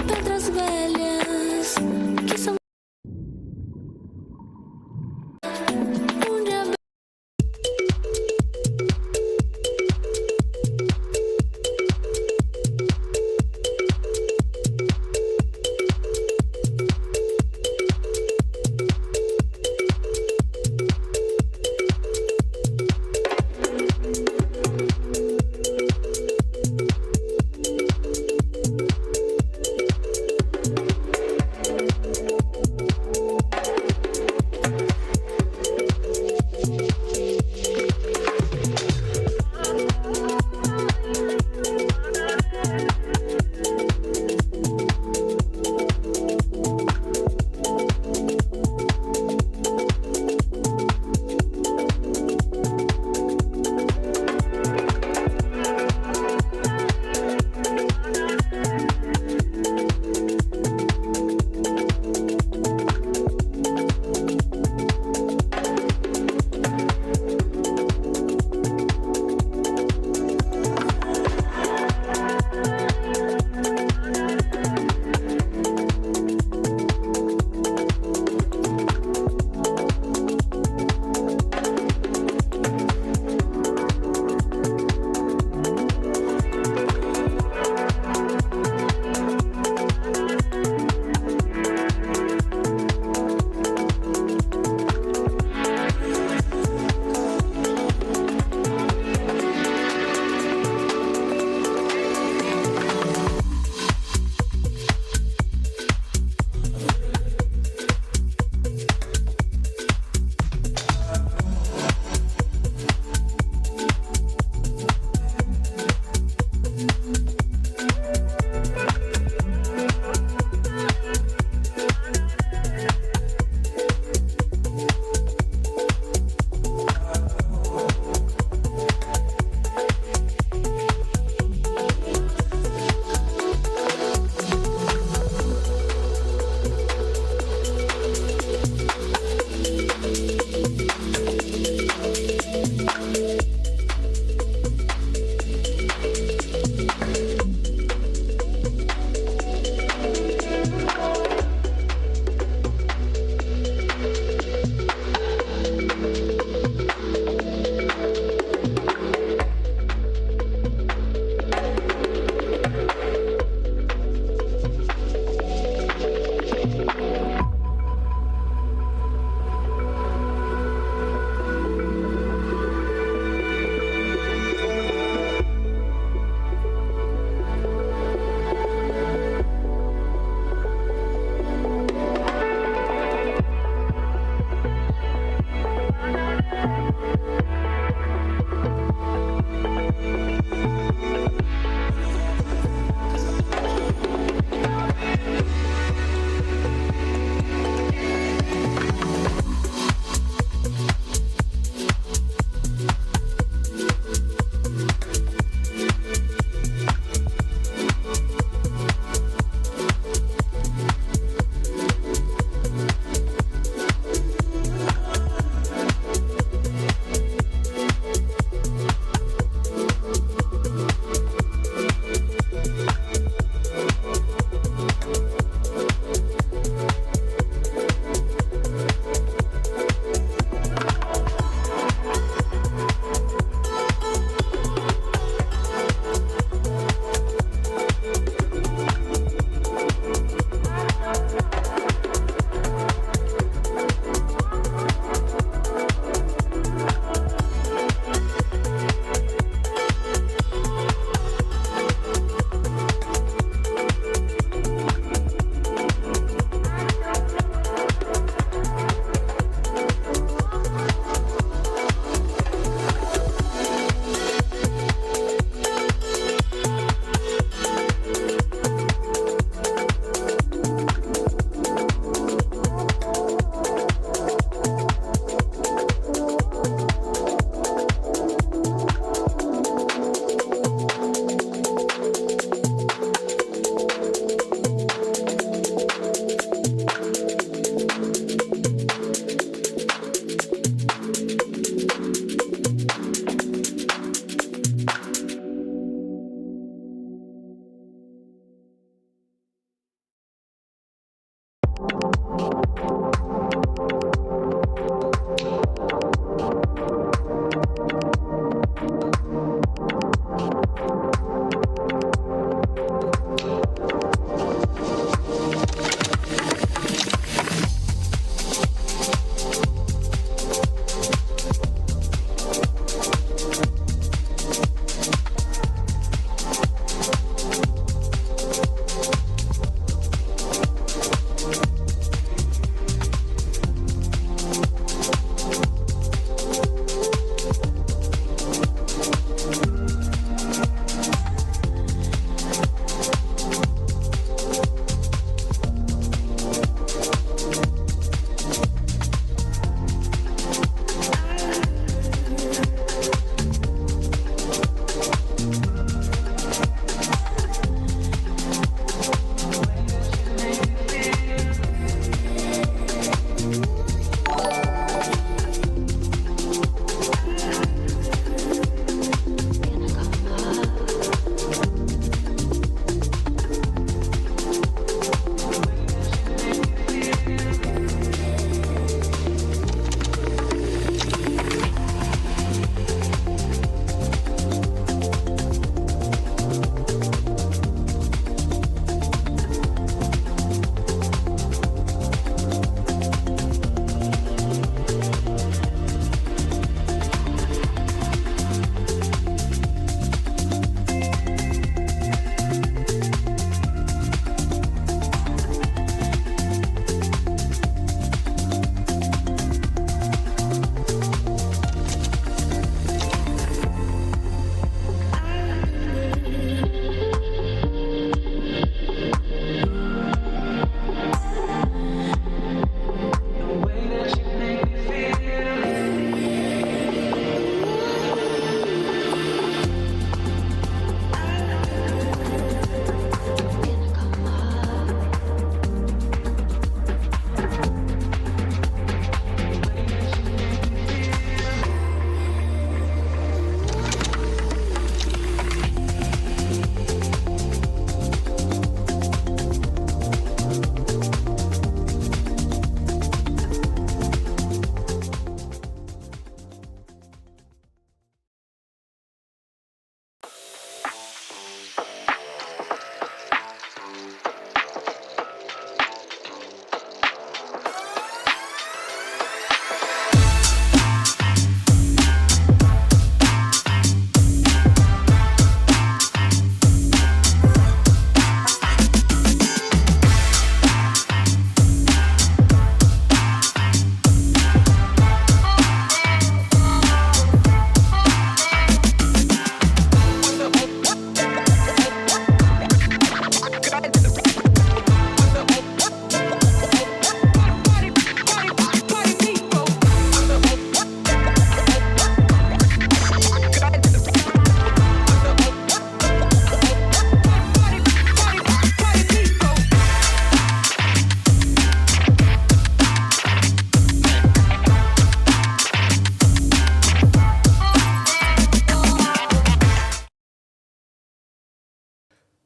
Pedras velhas que são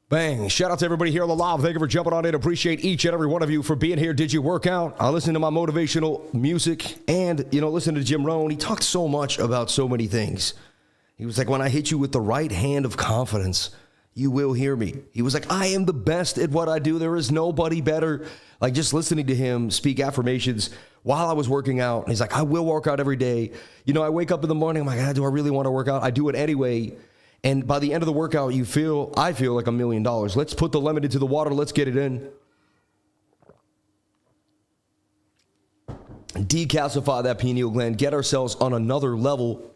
Bang. Shout out to everybody here on the live. Thank you for jumping on in. Appreciate each and every one of you for being here. Did you work out? I listened to my motivational music and, listen to Jim Rohn. He talked so much about so many things. He was like, when I hit you with the right hand of confidence, you will hear me. He was like, I am the best at what I do. There is nobody better. Like, just listening to him speak affirmations while I was working out. And he's like, I will work out every day. I wake up in the morning. I'm like, do I really want to work out? I do it anyway. And by the end of the workout, I feel like $1 million. Let's put the lemon into the water. Let's get it in. Decalcify that pineal gland. Get ourselves on another level.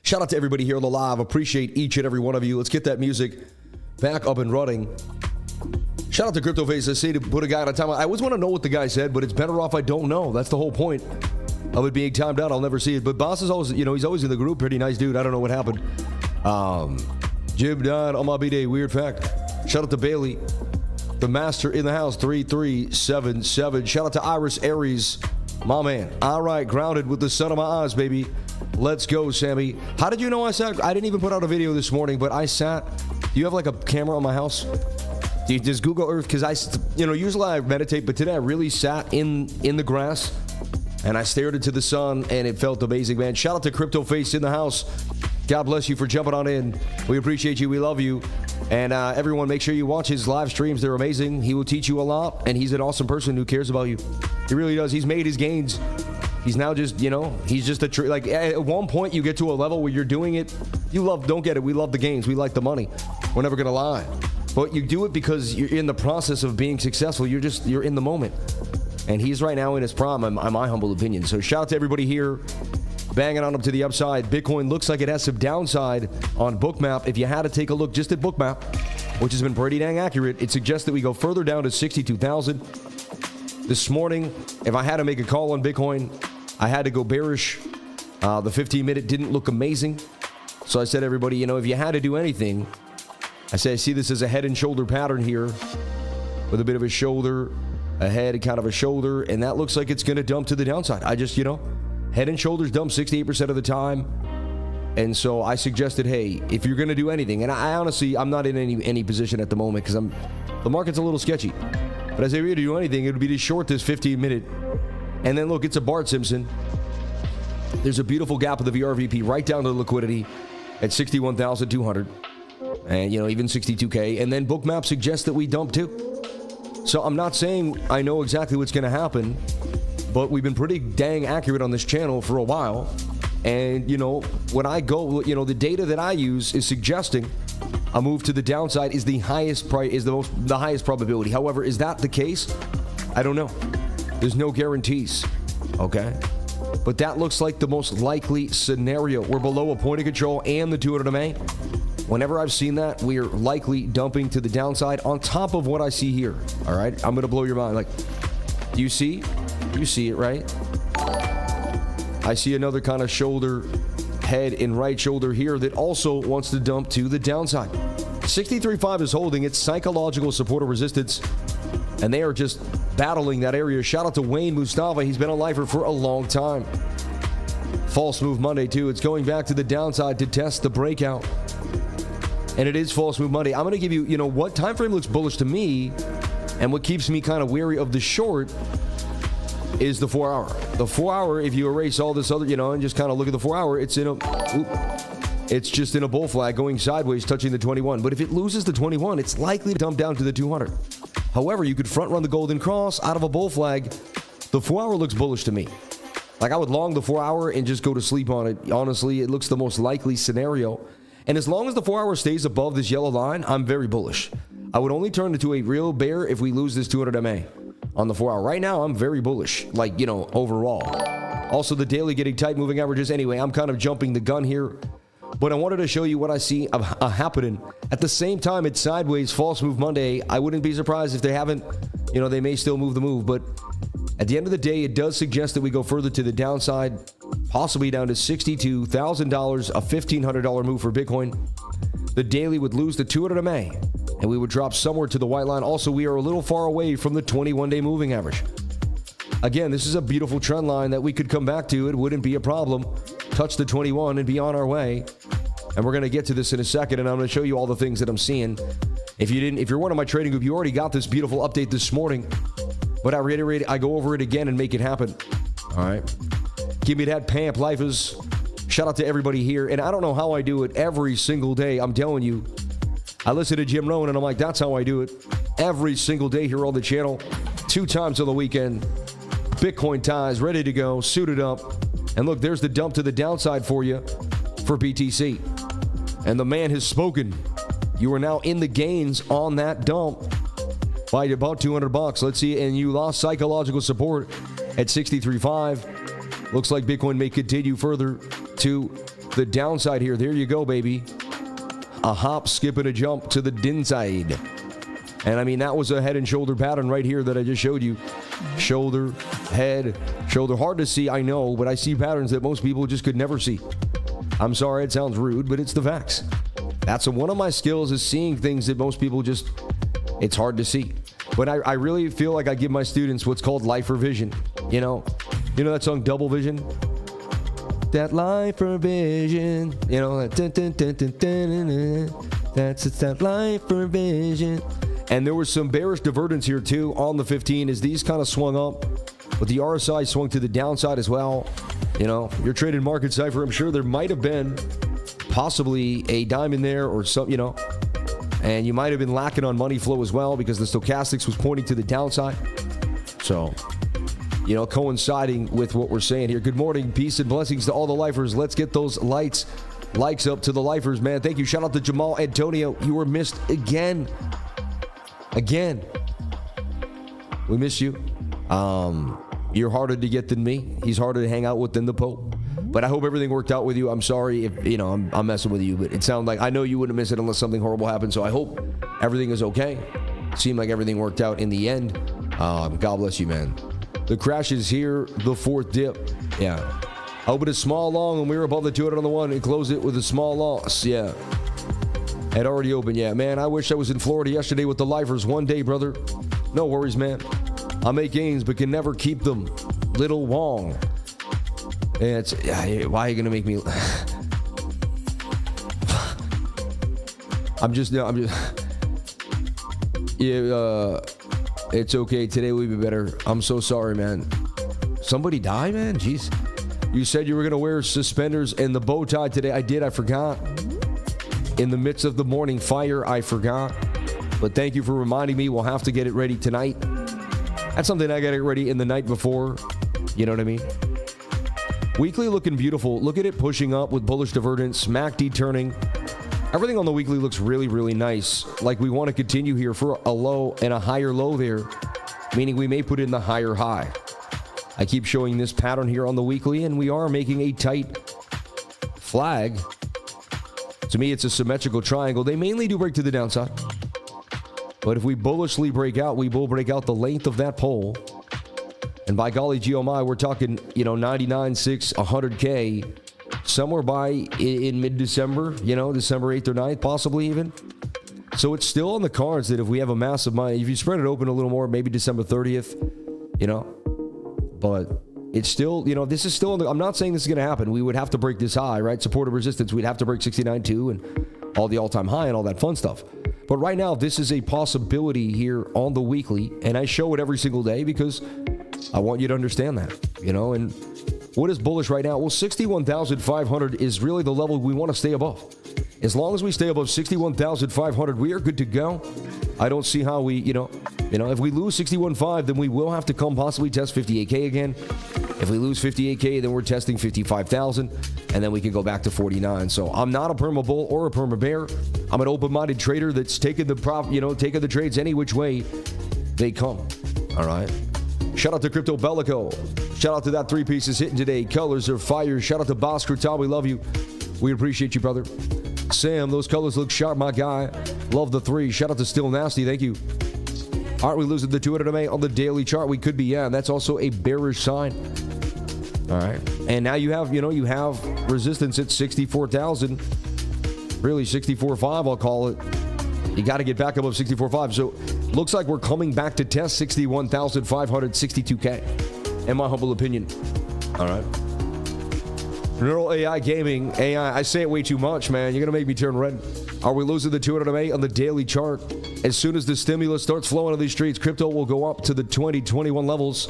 Shout out to everybody here on the live. Appreciate each and every one of you. Let's get that music back up and running. Shout out to CryptoFace. I say to put a guy on a timeline. I always want to know what the guy said, but it's better off I don't know. That's the whole point of it being timed out. I'll never see it. But Boss is always, he's always in the group. Pretty nice dude. I don't know what happened. Jim died on my B-Day. Weird fact. Shout out to Bailey, the master in the house, 3377. Shout out to Iris Aries, my man. All right, grounded with the sun of my eyes, baby. Let's go, Sammy. How did you know I sat? I didn't even put out a video this morning, but I sat. Do you have like a camera on my house? Do you just Google Earth? Because usually I meditate, but today I really sat in the grass and I stared into the sun and it felt amazing, man. Shout out to CryptoFace in the house. God bless you for jumping on in. We appreciate you. We love you. And everyone, make sure you watch his live streams. They're amazing. He will teach you a lot, and he's an awesome person who cares about you. He really does. He's made his gains. He's now just, he's just like at one point you get to a level where you're doing it. Don't get it. We love the gains. We like the money. We're never going to lie. But you do it because you're in the process of being successful. You're in the moment. And he's right now in his prime, in my humble opinion. So shout out to everybody here. Banging on up to the upside. Bitcoin looks like it has some downside on BOOKMAP. If you had to take a look just at BOOKMAP, which has been pretty dang accurate, it suggests that we go further down to 62,000. This morning, if I had to make a call on Bitcoin, I had to go bearish. The 15-minute didn't look amazing. So I said, everybody, if you had to do anything, I see this as a head and shoulder pattern here with a bit of a shoulder, a head, and kind of a shoulder, and that looks like it's going to dump to the downside. I just, head and shoulders dump 68% of the time. And so I suggested, hey, if you're going to do anything, and I honestly, I'm not in any position at the moment because the market's a little sketchy. But I say, if you're going to do anything, it would be to short this 15-minute. And then look, it's a Bart Simpson. There's a beautiful gap of the VRVP right down to the liquidity at 61,200. And, even 62K. And then BOOKMAP suggests that we dump too. So I'm not saying I know exactly what's going to happen, but we've been pretty dang accurate on this channel for a while. And, when I go, the data that I use is suggesting a move to the downside is the highest the highest probability. However, is that the case? I don't know. There's no guarantees. Okay. But that looks like the most likely scenario. We're below a point of control and the 200 MA. Whenever I've seen that, we are likely dumping to the downside on top of what I see here. All right. I'm going to blow your mind. Like, do you see? You see it, right? I see another kind of shoulder, head, and right shoulder here that also wants to dump to the downside. 63.5 is holding its psychological support or resistance, and they are just battling that area. Shout out to Wayne Mustafa. He's been a lifer for a long time. False move Monday, too. It's going back to the downside to test the breakout. And it is false move Monday. I'm going to give you, what time frame looks bullish to me, and what keeps me kind of wary of the short is the 4 hour. The 4 hour, if you erase all this other, and just kind of look at the 4 hour, it's just in a bull flag going sideways, touching the 21. But if it loses the 21, it's likely to dump down to the 200. However, you could front run the golden cross out of a bull flag. The 4 hour looks bullish to me. Like, I would long the 4 hour and just go to sleep on it. Honestly, it looks the most likely scenario. And as long as the 4 hour stays above this yellow line, I'm very bullish. I would only turn into a real bear if we lose this 200 MA on the 4 hour. Right now, I'm very bullish, overall. Also, the daily getting tight moving averages. Anyway, I'm kind of jumping the gun here, but I wanted to show you what I see happening. At the same time, it's sideways, false move Monday. I wouldn't be surprised if they haven't, they may still move the move, but at the end of the day, it does suggest that we go further to the downside, possibly down to $62,000, a $1,500 move for Bitcoin. The daily would lose the 200 MA, and we would drop somewhere to the white line. Also, we are a little far away from the 21-day moving average. Again, this is a beautiful trend line that we could come back to. It wouldn't be a problem. Touch the 21 and be on our way. And we're going to get to this in a second, and I'm going to show you all the things that I'm seeing. If you're one of my trading group, you already got this beautiful update this morning. But I reiterate, I go over it again and make it happen. All right. Give me that pamp, lifers. Shout out to everybody here. And I don't know how I do it every single day. I'm telling you. I listen to Jim Rohn and I'm like, that's how I do it. Every single day here on the channel. 2 times on the weekend. Bitcoin ties, ready to go, suited up. And look, there's the dump to the downside for you for BTC. And the man has spoken. You are now in the gains on that dump by about $200. Let's see. And you lost psychological support at 63.5. Looks like Bitcoin may continue further to the downside here. There you go, baby. A hop, skip, and a jump to the downside. And I mean, that was a head and shoulder pattern right here that I just showed you. Shoulder, head, shoulder. Hard to see, I know, but I see patterns that most people just could never see. I'm sorry, it sounds rude, but it's the facts. That's one of my skills, is seeing things that most people just, it's hard to see. But I really feel like I give my students what's called lifer vision. You know that song, Double Vision? That lifer vision. You know, that that's that lifer vision. And there was some bearish divergence here too on the 15 as these kind of swung up, but the RSI swung to the downside as well. You know, your traded market cipher, I'm sure there might have been possibly a diamond there or some, you know, and you might have been lacking on money flow as well because the stochastics was pointing to the downside. So, you know, coinciding with what we're saying here. Good morning, peace and blessings to all the lifers. Let's get those likes up to the lifers, man. Thank you. Shout out to Jamal Antonio. You were missed again. We miss you. You're harder to get than me. He's harder to hang out with than the Pope. But I hope everything worked out with you. I'm sorry if, you know, I'm messing with you, but it sounded like, I know you wouldn't miss it unless something horrible happened. So I hope everything is okay. Seemed like everything worked out in the end. God bless you, man. The crash is here, the 4th dip. Yeah. Opened a small long and we were above the 200 on the 1 and closed it with a small loss. Yeah. Had already opened. Yeah, man, I wish I was in Florida yesterday with the lifers. One day, brother. No worries, man. I make gains, but can never keep them. Little Wong. And it's, why are you going to make me... Yeah, it's okay. Today will be better. I'm so sorry, man. Somebody die, man? Jeez. You said you were going to wear suspenders and the bow tie today. I did. I forgot. In the midst of the morning fire, I forgot. But thank you for reminding me. We'll have to get it ready tonight. That's something I got to get ready in the night before. You know what I mean? Weekly looking beautiful. Look at it pushing up with bullish divergence. MACD turning. Everything on the weekly looks really, really nice. Like we want to continue here for a low and a higher low there. Meaning we may put in the higher high. I keep showing this pattern here on the weekly, and we are making a tight flag. To me, it's a symmetrical triangle. They mainly do break to the downside. But if we bullishly break out, we will break out the length of that pole. And by golly, GeoMi, we're talking, 99.6, 100K, somewhere by in mid-December, December 8th or 9th, possibly even. So it's still on the cards that if we have a massive money, if you spread it open a little more, maybe December 30th, But it's still, this is still, I'm not saying this is going to happen. We would have to break this high, right? Supportive resistance. We'd have to break 69.2 and all the all-time high and all that fun stuff. But right now, this is a possibility here on the weekly. And I show it every single day because I want you to understand that, and what is bullish right now? Well, 61,500 is really the level we want to stay above. As long as we stay above 61,500, we are good to go. I don't see how we, if we lose 61.5, then we will have to come possibly test 58K again. If we lose 58K, then we're testing 55,000, and then we can go back to 49. So I'm not a perma bull or a perma bear. I'm an open-minded trader that's taking taking the trades any which way they come. All right. Shout out to Crypto Bellico. Shout out to that 3 pieces hitting today. Colors are fire. Shout out to Boss Krital. We love you. We appreciate you, brother. Sam, those colors look sharp, my guy. Love the 3. Shout out to Still Nasty. Thank you. Aren't we losing the 200 MA on the daily chart? We could be, yeah. And that's also a bearish sign. All right. And now you have, you have resistance at 64,000. Really, 64.5, I'll call it. You got to get back above 64.5. So looks like we're coming back to test 61,562K, in my humble opinion. All right. Neural AI gaming. AI, I say it way too much, man. You're going to make me turn red. Are we losing the 200 MA on the daily chart? As soon as the stimulus starts flowing on these streets, crypto will go up to the 2021 levels.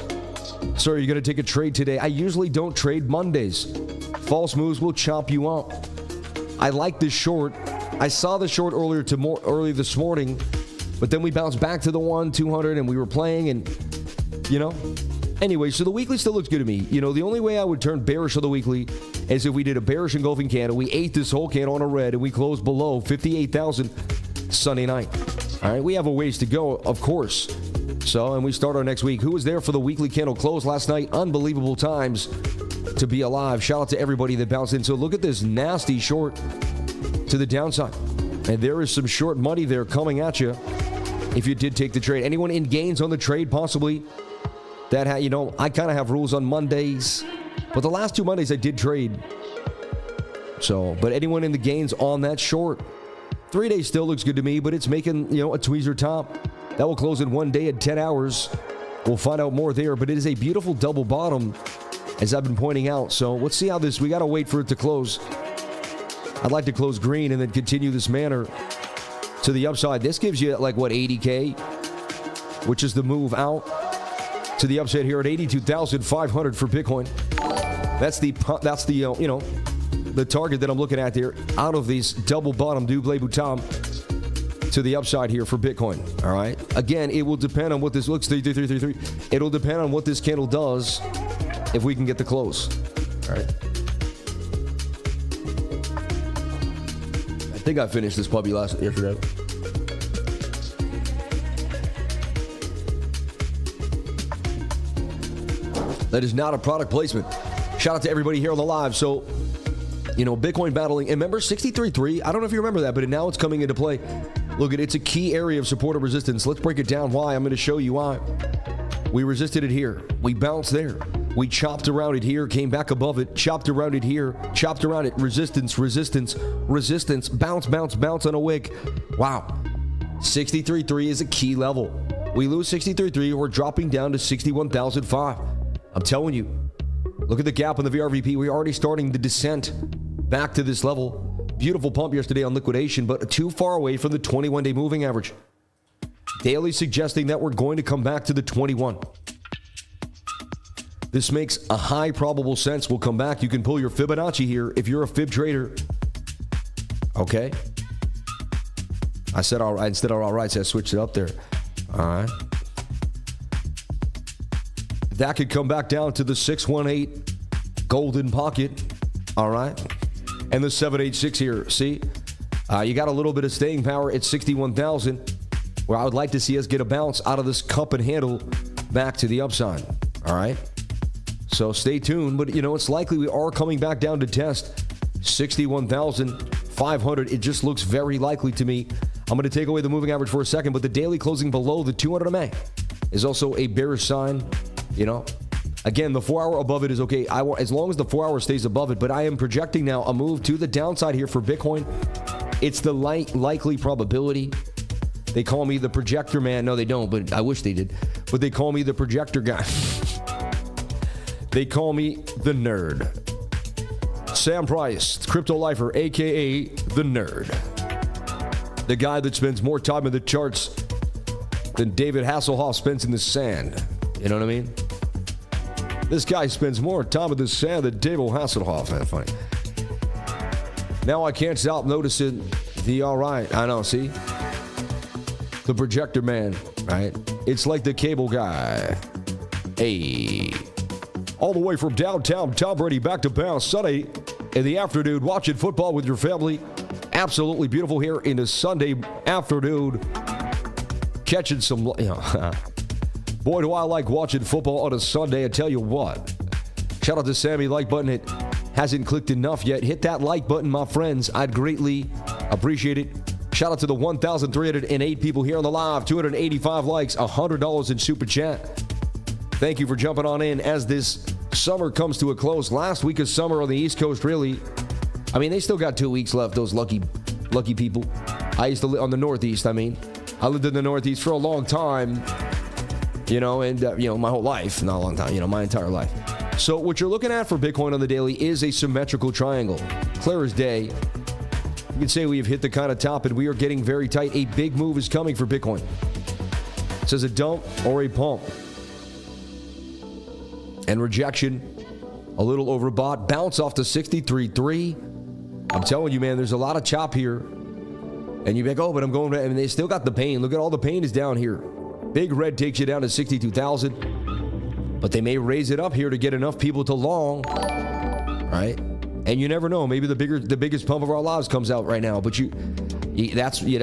Sir, you're going to take a trade today. I usually don't trade Mondays. False moves will chop you up. I like this short. I saw the short early this morning, but then we bounced back to the 200 and we were playing and, you know. Anyway, so the weekly still looks good to me. You know, the only way I would turn bearish on the weekly is if we did a bearish engulfing candle. We ate this whole candle on a red and we closed below 58,000 Sunday night. All right, we have a ways to go, of course. So, and we start our next week. Who was there for the weekly candle close last night? Unbelievable times to be alive. Shout out to everybody that bounced in. So look at this nasty short to the downside. And there is some short money there coming at you if you did take the trade. Anyone in gains on the trade possibly? That, you know, I kind of have rules on Mondays, but the last 2 Mondays I did trade. So, but anyone in the gains on that short? 3 days still looks good to me, but it's making, you know, a tweezer top. That will close in 1 day at 10 hours. We'll find out more there, but it is a beautiful double bottom, as I've been pointing out. So let's see how this, we got to wait for it to close. I'd like to close green and then continue this manner to the upside. This gives you like, what, 80K, which is the move out to the upside here at 82,500 for Bitcoin. That's the you know, the target that I'm looking at there out of these double bottom double bottom to the upside here for Bitcoin. All right. Again, it will depend on what this looks. 33333. It'll depend on what this candle does if we can get the close. All right. I think I finished this puppy yesterday. That is not a product placement. Shout out to everybody here on the live. So, you know, Bitcoin battling. And remember 63.3? I don't know if you remember that, but now it's coming into play. Look, it's a key area of support and resistance. Let's break it down why. I'm going to show you why. We resisted it here. We bounced there. We chopped around it here, came back above it, chopped around it here, chopped around it. Resistance, resistance, resistance. Bounce, bounce, bounce on a wick. Wow. 63.3 is a key level. We lose 63.3, we're dropping down to 61,005. I'm telling you, look at the gap on the VRVP. We're already starting the descent back to this level. Beautiful pump yesterday on liquidation, but too far away from the 21-day moving average. Daily suggesting that we're going to come back to the 21. This makes a high probable sense. We'll come back. You can pull your Fibonacci here if you're a fib trader. Okay. I said all right instead of all right, so I switched it up there. All right. That could come back down to the 618 golden pocket. All right. And the 786 here. See, you got a little bit of staying power at 61,000, where I would like to see us get a bounce out of this cup and handle back to the upside. All right. So stay tuned. But, you know, it's likely we are coming back down to test 61,500. It just looks very likely to me. I'm going to take away the moving average for a second, but the daily closing below the 200 MA is also a bearish sign. You know, again, the 4 hour above it is okay. As long as the 4 hour stays above it, but I am projecting now a move to the downside here for Bitcoin. It's the likely probability. They call me the projector man. No, they don't, but I wish they did. But they call me the projector guy. They call me the nerd. Sam Price, crypto lifer, aka the nerd. The guy that spends more time in the charts than David Hasselhoff spends in the sand. You know what I mean? This guy spends more time in the sand than David Hasselhoff. That's funny. Now I can't stop noticing the all right. I know, see? The projector man, right? It's like the cable guy. Hey. All the way from downtown, Tom Brady back to bounce. Sunday in the afternoon, watching football with your family. Absolutely beautiful here in the Sunday afternoon. Catching some, you know, boy, do I like watching football on a Sunday. I tell you what. Shout out to Sammy. Like button, it hasn't clicked enough yet. Hit that like button, my friends. I'd greatly appreciate it. Shout out to the 1,308 people here on the live. 285 likes, $100 in super chat. Thank you for jumping on in as this summer comes to a close. Last week of summer on the East Coast, really. I mean, they still got 2 weeks left, those lucky people. I used to live on the Northeast, I lived in the Northeast for a long time, you know, and, you know, my whole life. Not a long time, you know, my entire life. So what you're looking at for Bitcoin on the daily is a symmetrical triangle. Clear as day. You can say we have hit the kind of top and we are getting very tight. A big move is coming for Bitcoin. It says a dump or a pump. And rejection, a little overbought. Bounce off to 63.3. I'm telling you, man, there's a lot of chop here. And you'd be like, oh, but I'm going, I mean, they still got the pain. Look at all the pain is down here. Big red takes you down to 62,000. But they may raise it up here to get enough people to long, right? And you never know. Maybe the biggest pump of our lives comes out right now. But you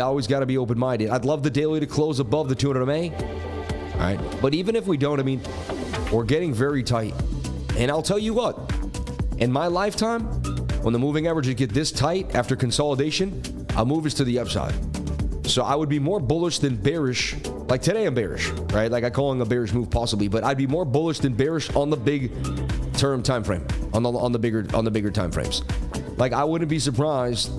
always got to be open-minded. I'd love the daily to close above the 200 MA, all right? But even if we don't, I mean, we're getting very tight. And I'll tell you what, in my lifetime, when the moving averages get this tight after consolidation, I'll move us to the upside. So I would be more bullish than bearish. Like today I'm bearish, right? Like I call it a bearish move possibly, but I'd be more bullish than bearish on the big term time frame, on the bigger time frames. Like I wouldn't be surprised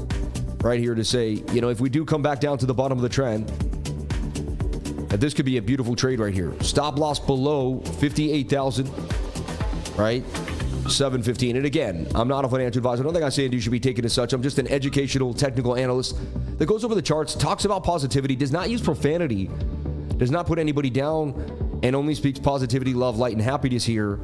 right here to say, you know, if we do come back down to the bottom of the trend, that this could be a beautiful trade right here. Stop loss below 58,000, right? 715. And again, I'm not a financial advisor. I don't think I'm saying you should be taken as such. I'm just an educational, technical analyst that goes over the charts, talks about positivity, does not use profanity, does not put anybody down, and only speaks positivity, love, light, and happiness here.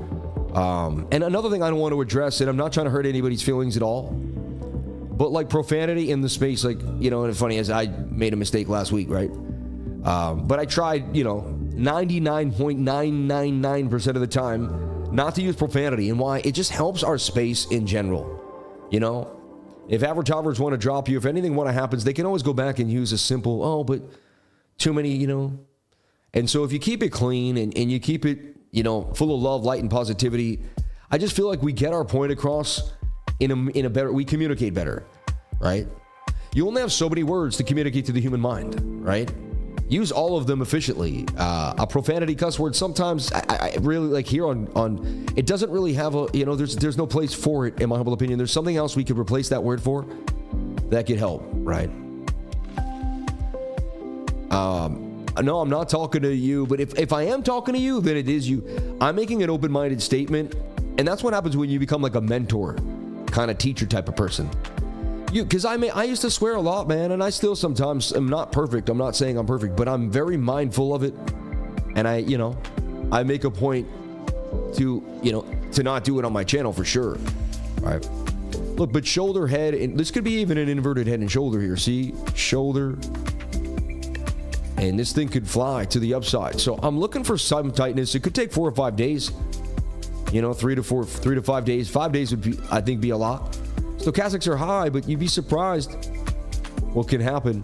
And another thing I don't want to address, and I'm not trying to hurt anybody's feelings at all, but like profanity in the space, like, you know, and it's funny as I made a mistake last week, right? But I tried, you know, 99.999% of the time not to use profanity. And why? It just helps our space in general. You know, if average hours want to drop you, if anything want to happens, they can always go back and use a simple, oh, but too many, you know. And so if you keep it clean and you keep it, you know, full of love, light, and positivity, I just feel like we get our point across in a better, we communicate better, right? You only have so many words to communicate to the human mind, right? Use all of them efficiently. A profanity cuss word, sometimes I really like here on it doesn't really have a, you know, there's no place for it in my humble opinion. There's something else we could replace that word for that could help, right? No, I'm not talking to you, but if I am talking to you, then it is you. I'm making an open-minded statement, and that's what happens when you become like a mentor kind of teacher type of person. Because I used to swear a lot, man, and I still sometimes am not perfect. I'm not saying I'm perfect, but I'm very mindful of it. And I make a point to not do it on my channel for sure. All right. Look, but shoulder, head, and this could be even an inverted head and shoulder here. See? Shoulder. And this thing could fly to the upside. So I'm looking for some tightness. It could take 4 or 5 days. 3 to 5 days. 5 days would be, I think, be a lot. Stochastics are high, but you'd be surprised what can happen.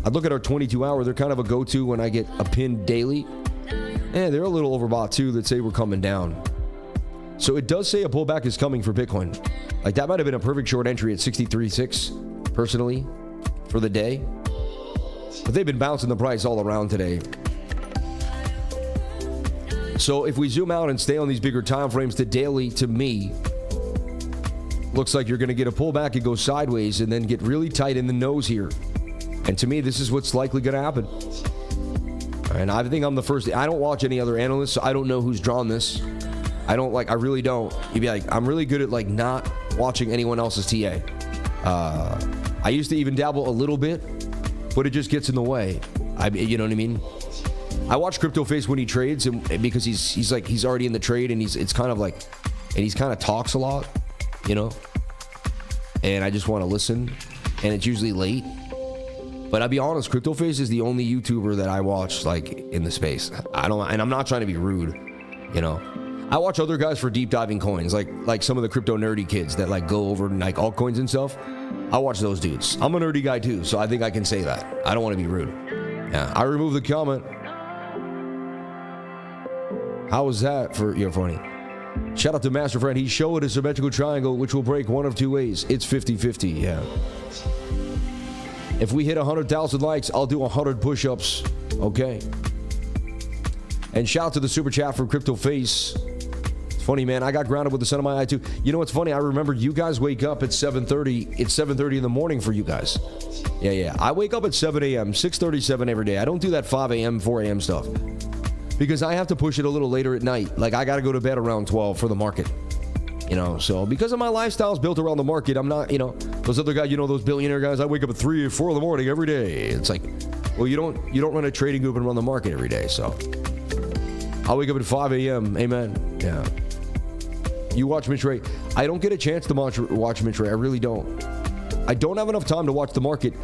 I'd look at our 22 hour. They're kind of a go-to when I get a pin daily. And they're a little overbought too that say we're coming down. So it does say a pullback is coming for Bitcoin. Like that might have been a perfect short entry at 63.6 personally for the day. But they've been bouncing the price all around today. So if we zoom out and stay on these bigger time frames, the daily to me looks like you're going to get a pullback and go sideways and then get really tight in the nose here. And to me, this is what's likely going to happen. And I think I'm the first. I don't watch any other analysts, so I don't know who's drawn this. I really don't. You'd be like, I'm really good at like not watching anyone else's TA. I used to even dabble a little bit, but it just gets in the way. You know what I mean? I watch CryptoFace when he trades, and because he's already in the trade, and he's kind of talks a lot. You know, and I just want to listen, and it's usually late. But I'll be honest, CryptoFace is the only YouTuber that I watch like in the space. And I'm not trying to be rude, you know. I watch other guys for deep diving coins, like some of the crypto nerdy kids that like go over like altcoins and stuff. I watch those dudes. I'm a nerdy guy too, so I think I can say that. I don't want to be rude. Yeah, I removed the comment. How was that for you're funny? Shout out to Master Friend. He showed a symmetrical triangle which will break one of two ways. It's 50-50, yeah. If we hit 100,000 likes, I'll do 100 push-ups. Okay. And shout out to the super chat from CryptoFace. It's funny, man. I got grounded with the sun in my eye too. You know what's funny? I remember you guys wake up at 7:30. It's 7:30 in the morning for you guys. Yeah. I wake up at 7 a.m., 6:37 every day. I don't do that 5 a.m., 4 a.m. stuff. because I have to push it a little later at night. Like I got to go to bed around 12 for the market. You know, so because of my lifestyle is built around the market, I'm not, you know, those other guys, you know, those billionaire guys, I wake up at 3 or 4 in the morning every day. It's like, well, you don't run a trading group and run the market every day. So I'll wake up at 5 a.m. Amen. Yeah. You watch Mitch Ray. I don't get a chance to watch Mitch Ray. I really don't. I don't have enough time to watch the market.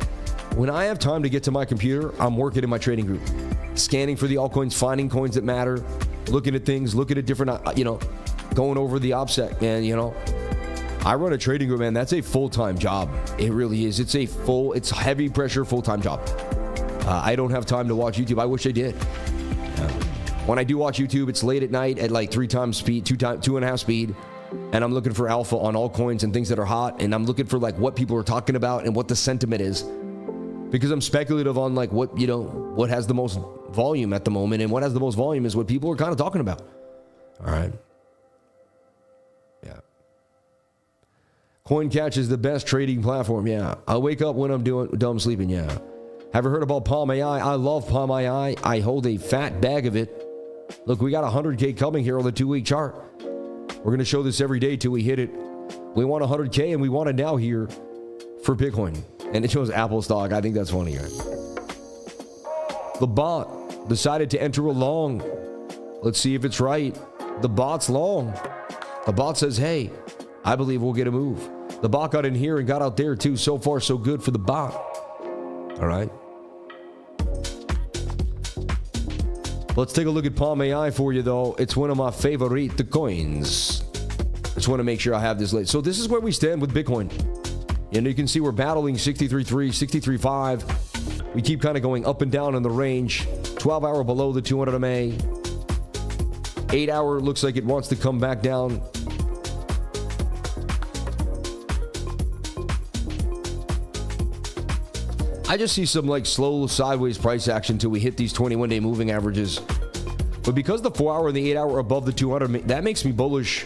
When I have time to get to my computer, I'm working in my trading group, scanning for the altcoins, finding coins that matter, looking at things, looking at different, you know, going over the OPSEC, and you know, I run a trading group, man. That's a full-time job. It really is. It's heavy pressure, full-time job. I don't have time to watch YouTube. I wish I did. When I do watch YouTube, it's late at night at like 3 times speed, 2.5 speed, and I'm looking for alpha on altcoins and things that are hot, and I'm looking for like what people are talking about and what the sentiment is, because I'm speculative on like what, you know, what has the most volume at the moment, and what has the most volume is what people are kind of talking about. All right. Yeah. CoinCatch is the best trading platform. Yeah. I wake up when I'm done sleeping. Yeah. Have you heard about Palm AI? I love Palm AI. I hold a fat bag of it. Look, we got 100K coming here on the 2-week chart. We're going to show this every day till we hit it. We want 100K, and we want it now here for Bitcoin. And it shows Apple stock. I think that's funny, right? The bot decided to enter a long. Let's see if it's right. The bot's long. The bot says, hey, I believe we'll get a move. The bot got in here and got out there too. So far, so good for the bot. All right. Let's take a look at Palm AI for you, though. It's one of my favorite coins. Just want to make sure I have this late. So this is where we stand with Bitcoin. And you can see we're battling 63.3, 63.5. We keep kind of going up and down in the range. 12-hour below the 200 MA. 8-hour looks like it wants to come back down. I just see some like slow sideways price action till we hit these 21-day moving averages. But because the 4-hour and the 8-hour are above the 200, that makes me bullish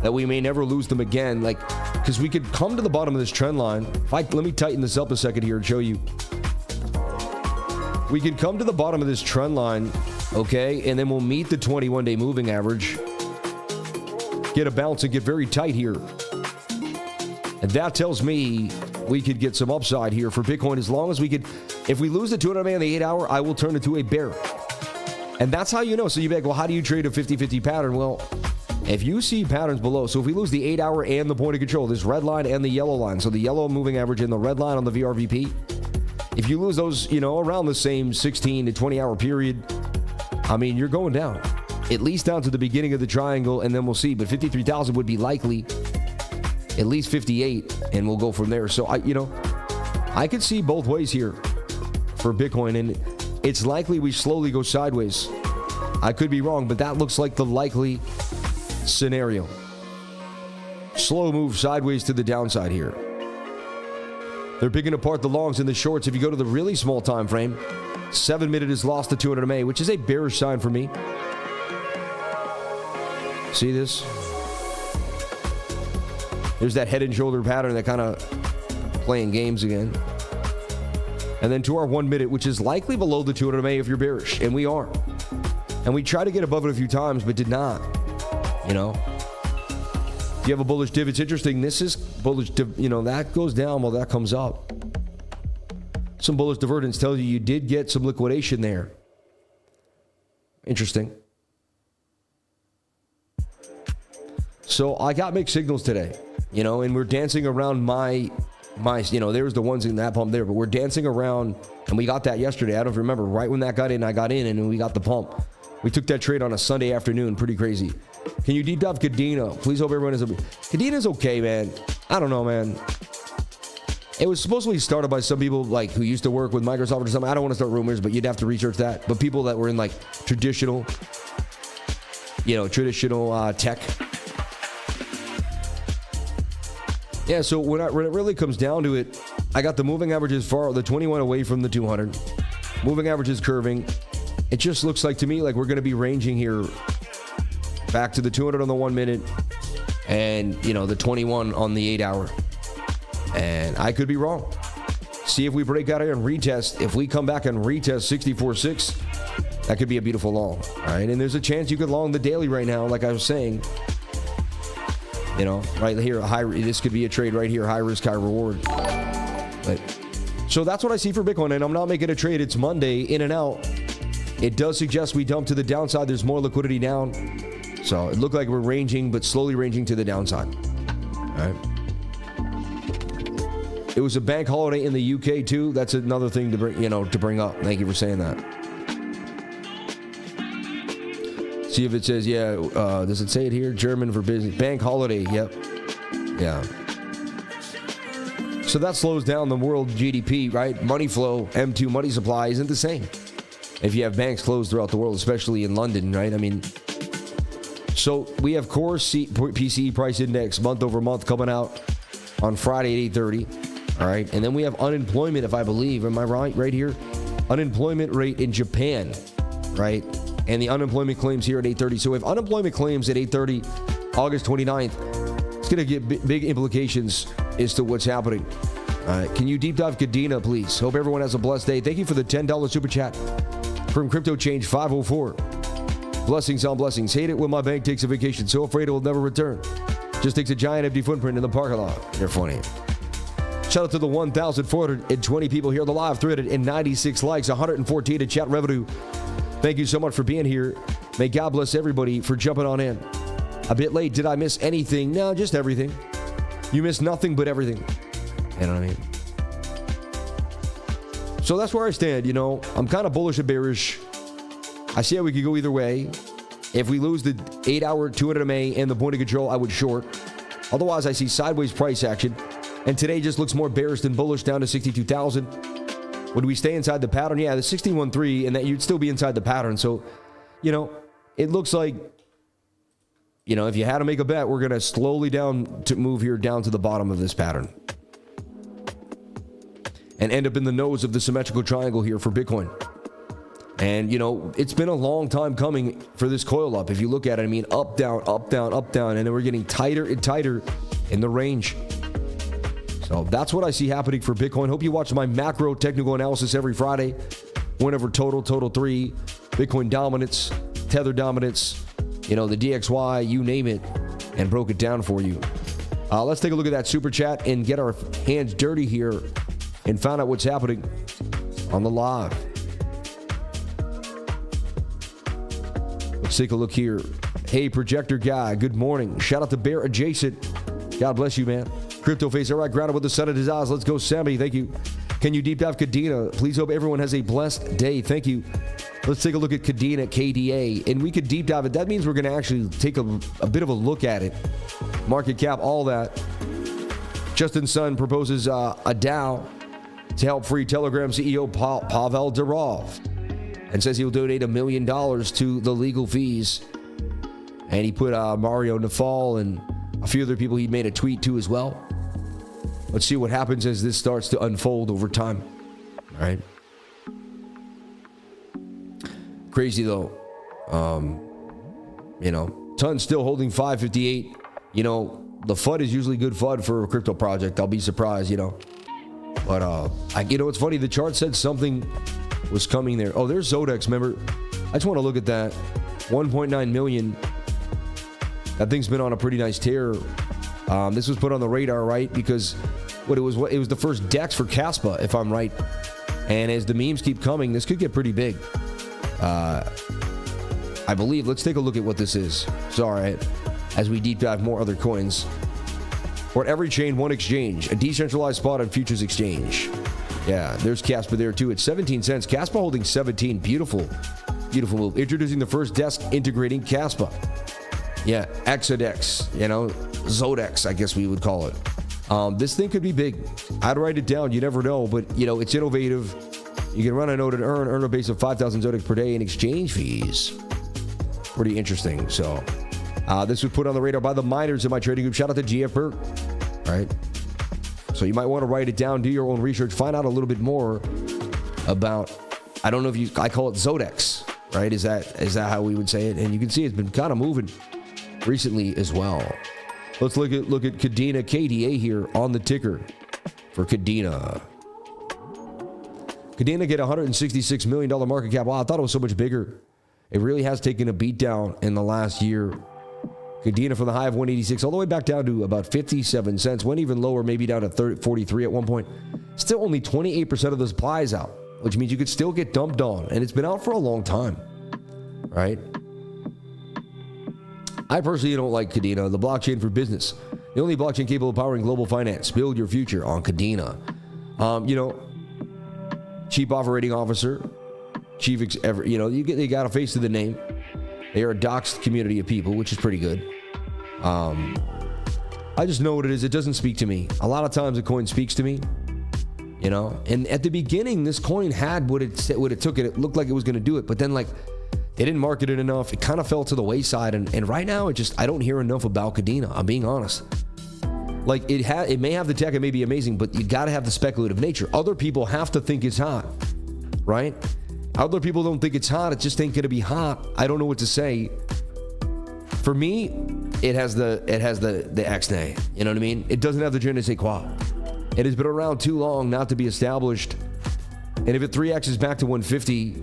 that we may never lose them again. Like, because we could come to the bottom of this trend line. Let me tighten this up a second here and show you. We can come to the bottom of this trend line, okay, and then we'll meet the 21-day moving average, get a bounce and get very tight here. And that tells me we could get some upside here for Bitcoin as long as we could. If we lose the 200 MA on the 8-hour, I will turn into a bear. And that's how you know. So you'd be like, well, how do you trade a 50-50 pattern? Well, if you see patterns below, so if we lose the 8-hour and the point of control, this red line and the yellow line, so the yellow moving average and the red line on the VRVP, if you lose those, you know, around the same 16 to 20-hour period, I mean, you're going down. At least down to the beginning of the triangle, and then we'll see. But 53,000 would be likely. At least 58, and we'll go from there. So I could see both ways here for Bitcoin, and it's likely we slowly go sideways. I could be wrong, but that looks like the likely scenario. Slow move sideways to the downside here. They're picking apart the longs and the shorts. If you go to the really small time frame, 7-minute is lost to 200 MA, which is a bearish sign for me. See this? There's that head and shoulder pattern that kind of playing games again. And then to our 1 minute, which is likely below the 200 MA if you're bearish, and we are. And we tried to get above it a few times, but did not. You know, if you have a bullish div, it's interesting. This is bullish div, you know, that goes down while that comes up. Some bullish divergence tells you did get some liquidation there. Interesting. So I got mixed signals today, you know, and we're dancing around my, you know, there's the ones in that pump there, but we're dancing around, and we got that yesterday. I don't remember. Right when that got in, I got in, and we got the pump. We took that trade on a Sunday afternoon. Pretty crazy. Can you deep dive Cadena? Please hope everyone is okay. Cadena's okay, man. I don't know, man. It was supposedly started by some people like who used to work with Microsoft or something. I don't want to start rumors, but you'd have to research that. But people that were in like traditional, you know, tech. Yeah, so when it really comes down to it, I got the moving averages far, the 21 away from the 200. Moving averages curving. It just looks like to me like we're going to be ranging here back to the 200 on the 1 minute and, you know, the 21 on the 8-hour. And I could be wrong. See if we break out here and retest. If we come back and retest 64.6, That could be a beautiful long, all right? And there's a chance you could long the daily right now, like I was saying. You know, right here, this could be a trade right here, high risk, high reward. But, so that's what I see for Bitcoin, and I'm not making a trade. It's Monday, in and out. It does suggest we dump to the downside. There's more liquidity down. So it looked like we're ranging, but slowly ranging to the downside. All right. It was a bank holiday in the UK too. That's another thing to bring up. Thank you for saying that. See if it says, yeah, does it say it here? German for business. Bank holiday, yep. Yeah. So that slows down the world GDP, right? Money flow, M2 money supply isn't the same if you have banks closed throughout the world, especially in London, right? I mean, so we have core PCE price index month over month coming out on Friday at 8:30, all right? And then we have unemployment, if I believe, am I right here? Unemployment rate in Japan, right? And the unemployment claims here at 8:30. So if unemployment claims at 8:30, August 29th, it's going to get big implications as to what's happening. Can you deep dive Kadena, please? Hope everyone has a blessed day. Thank you for the $10 super chat from Crypto Change 504. Blessings on blessings. Hate it when my bank takes a vacation. So afraid it will never return. Just takes a giant empty footprint in the parking lot. They're funny. Shout out to the 1,420 people here on the live thread and 96 likes, 114 in chat revenue. Thank you so much for being here. May God bless everybody for jumping on in. A bit late. Did I miss anything? No, just everything. You missed nothing but everything. You know what I mean? So that's where I stand. You know, I'm kind of bullish and bearish. I see how we could go either way. If we lose the 8-hour 200 MA and the point of control, I would short. Otherwise, I see sideways price action. And today just looks more bearish than bullish, down to 62,000. Would we stay inside the pattern? Yeah, the 61.3, and that you'd still be inside the pattern. So, you know, it looks like, you know, if you had to make a bet, we're going to slowly move here down to the bottom of this pattern and end up in the nose of the symmetrical triangle here for Bitcoin. And, you know, it's been a long time coming for this coil up. If you look at it, I mean, up, down, up, down, up, down, and then we're getting tighter and tighter in the range. So that's what I see happening for Bitcoin. Hope you watch my macro technical analysis every Friday. Whenever total 3, Bitcoin dominance, Tether dominance, you know, the DXY, you name it, and broke it down for you. Let's take a look at that super chat and get our hands dirty here and find out what's happening on the live. Let's take a look here. Hey, projector guy, good morning. Shout out to Bear Adjacent. God bless you, man. Crypto face, all right, grounded with the sun of his eyes. Let's go, Sammy. Thank you. Can you deep dive Kadena? Please hope everyone has a blessed day. Thank you. Let's take a look at Kadena, KDA, and we could deep dive it. That means we're going to actually take a bit of a look at it. Market cap, all that. Justin Sun proposes a DAO to help free Telegram CEO Pavel Durov, and says he'll donate $1 million to the legal fees. And he put Mario Nafal and a few other people he made a tweet to as well. Let's see what happens as this starts to unfold over time. All right. Crazy though. You know, Ton's still holding 558. You know, the FUD is usually good FUD for a crypto project. I'll be surprised, you know. But you know, it's funny. The chart said something was coming there. Oh, there's XODEX. Remember, I just want to look at that. 1.9 million. That thing's been on a pretty nice tear. This was put on the radar, right? Because it was the first DEX for Caspa, if I'm right. And as the memes keep coming, this could get pretty big. I believe. Let's take a look at what this is. Sorry, as we deep dive more other coins. For every chain, one exchange, a decentralized spot and futures exchange. Yeah, there's Caspa there too. It's 17 cents. Caspa holding 17. Beautiful, beautiful move. Introducing the first desk integrating Caspa. Yeah, XODEX, you know, XODEX, I guess we would call it. This thing could be big. I'd write it down. You never know, but you know, it's innovative. You can run a node and earn a base of 5,000 XODEX per day in exchange fees. Pretty interesting. So this was put on the radar by the miners in my trading group. Shout out to GF Berg. All right. So you might want to write it down, do your own research, find out a little bit more about, I don't know if I call it XODEX, right? Is that how we would say it? And you can see it's been kind of moving recently as well. Let's look at Kadena, KDA here on the ticker for Kadena. Kadena get $166 million market cap. Wow, I thought it was so much bigger. It really has taken a beat down in the last year. Kadena from the high of 186 all the way back down to about 57 cents. Went even lower, maybe down to 43 at one point. Still only 28% of the supply is out, which means you could still get dumped on. And it's been out for a long time, right? I personally don't like Kadena, the blockchain for business. The only blockchain capable of powering global finance. Build your future on Kadena. Chief operating officer, they got a face to the name. They are a doxed community of people, which is pretty good. I just know what it is. It doesn't speak to me. A lot of times a coin speaks to me, and at the beginning, this coin had what it took it. It looked like it was going to do it, but then they didn't market it enough. It kind of fell to the wayside, and right now I don't hear enough about Kadena. I'm being honest. It may have the tech, it may be amazing, but you got to have the speculative nature. Other people have to think it's hot, right? Other people don't think it's hot. It just ain't going to be hot. I don't know what to say. For me, it has the X-nay. You know what I mean? It doesn't have the je ne sais quoi. It has been around too long not to be established. And if it 3X's back to 150,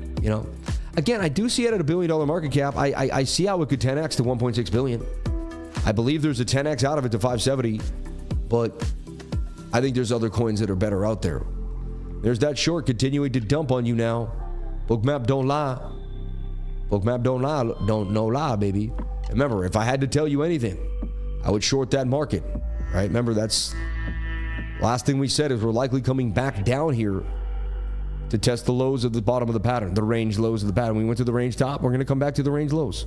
again, I do see it at $1 billion market cap. I see how it could 10X to 1.6 billion. I believe there's a 10X out of it to 570, but I think there's other coins that are better out there. There's that short continuing to dump on you now. BOOKMAP don't lie. BOOKMAP don't lie. No lie, baby. Remember, if I had to tell you anything, I would short that market, right? Remember, that's last thing we said is we're likely coming back down here to test the lows of the bottom of the pattern, the range lows of the pattern. We went to the range top. We're going to come back to the range lows.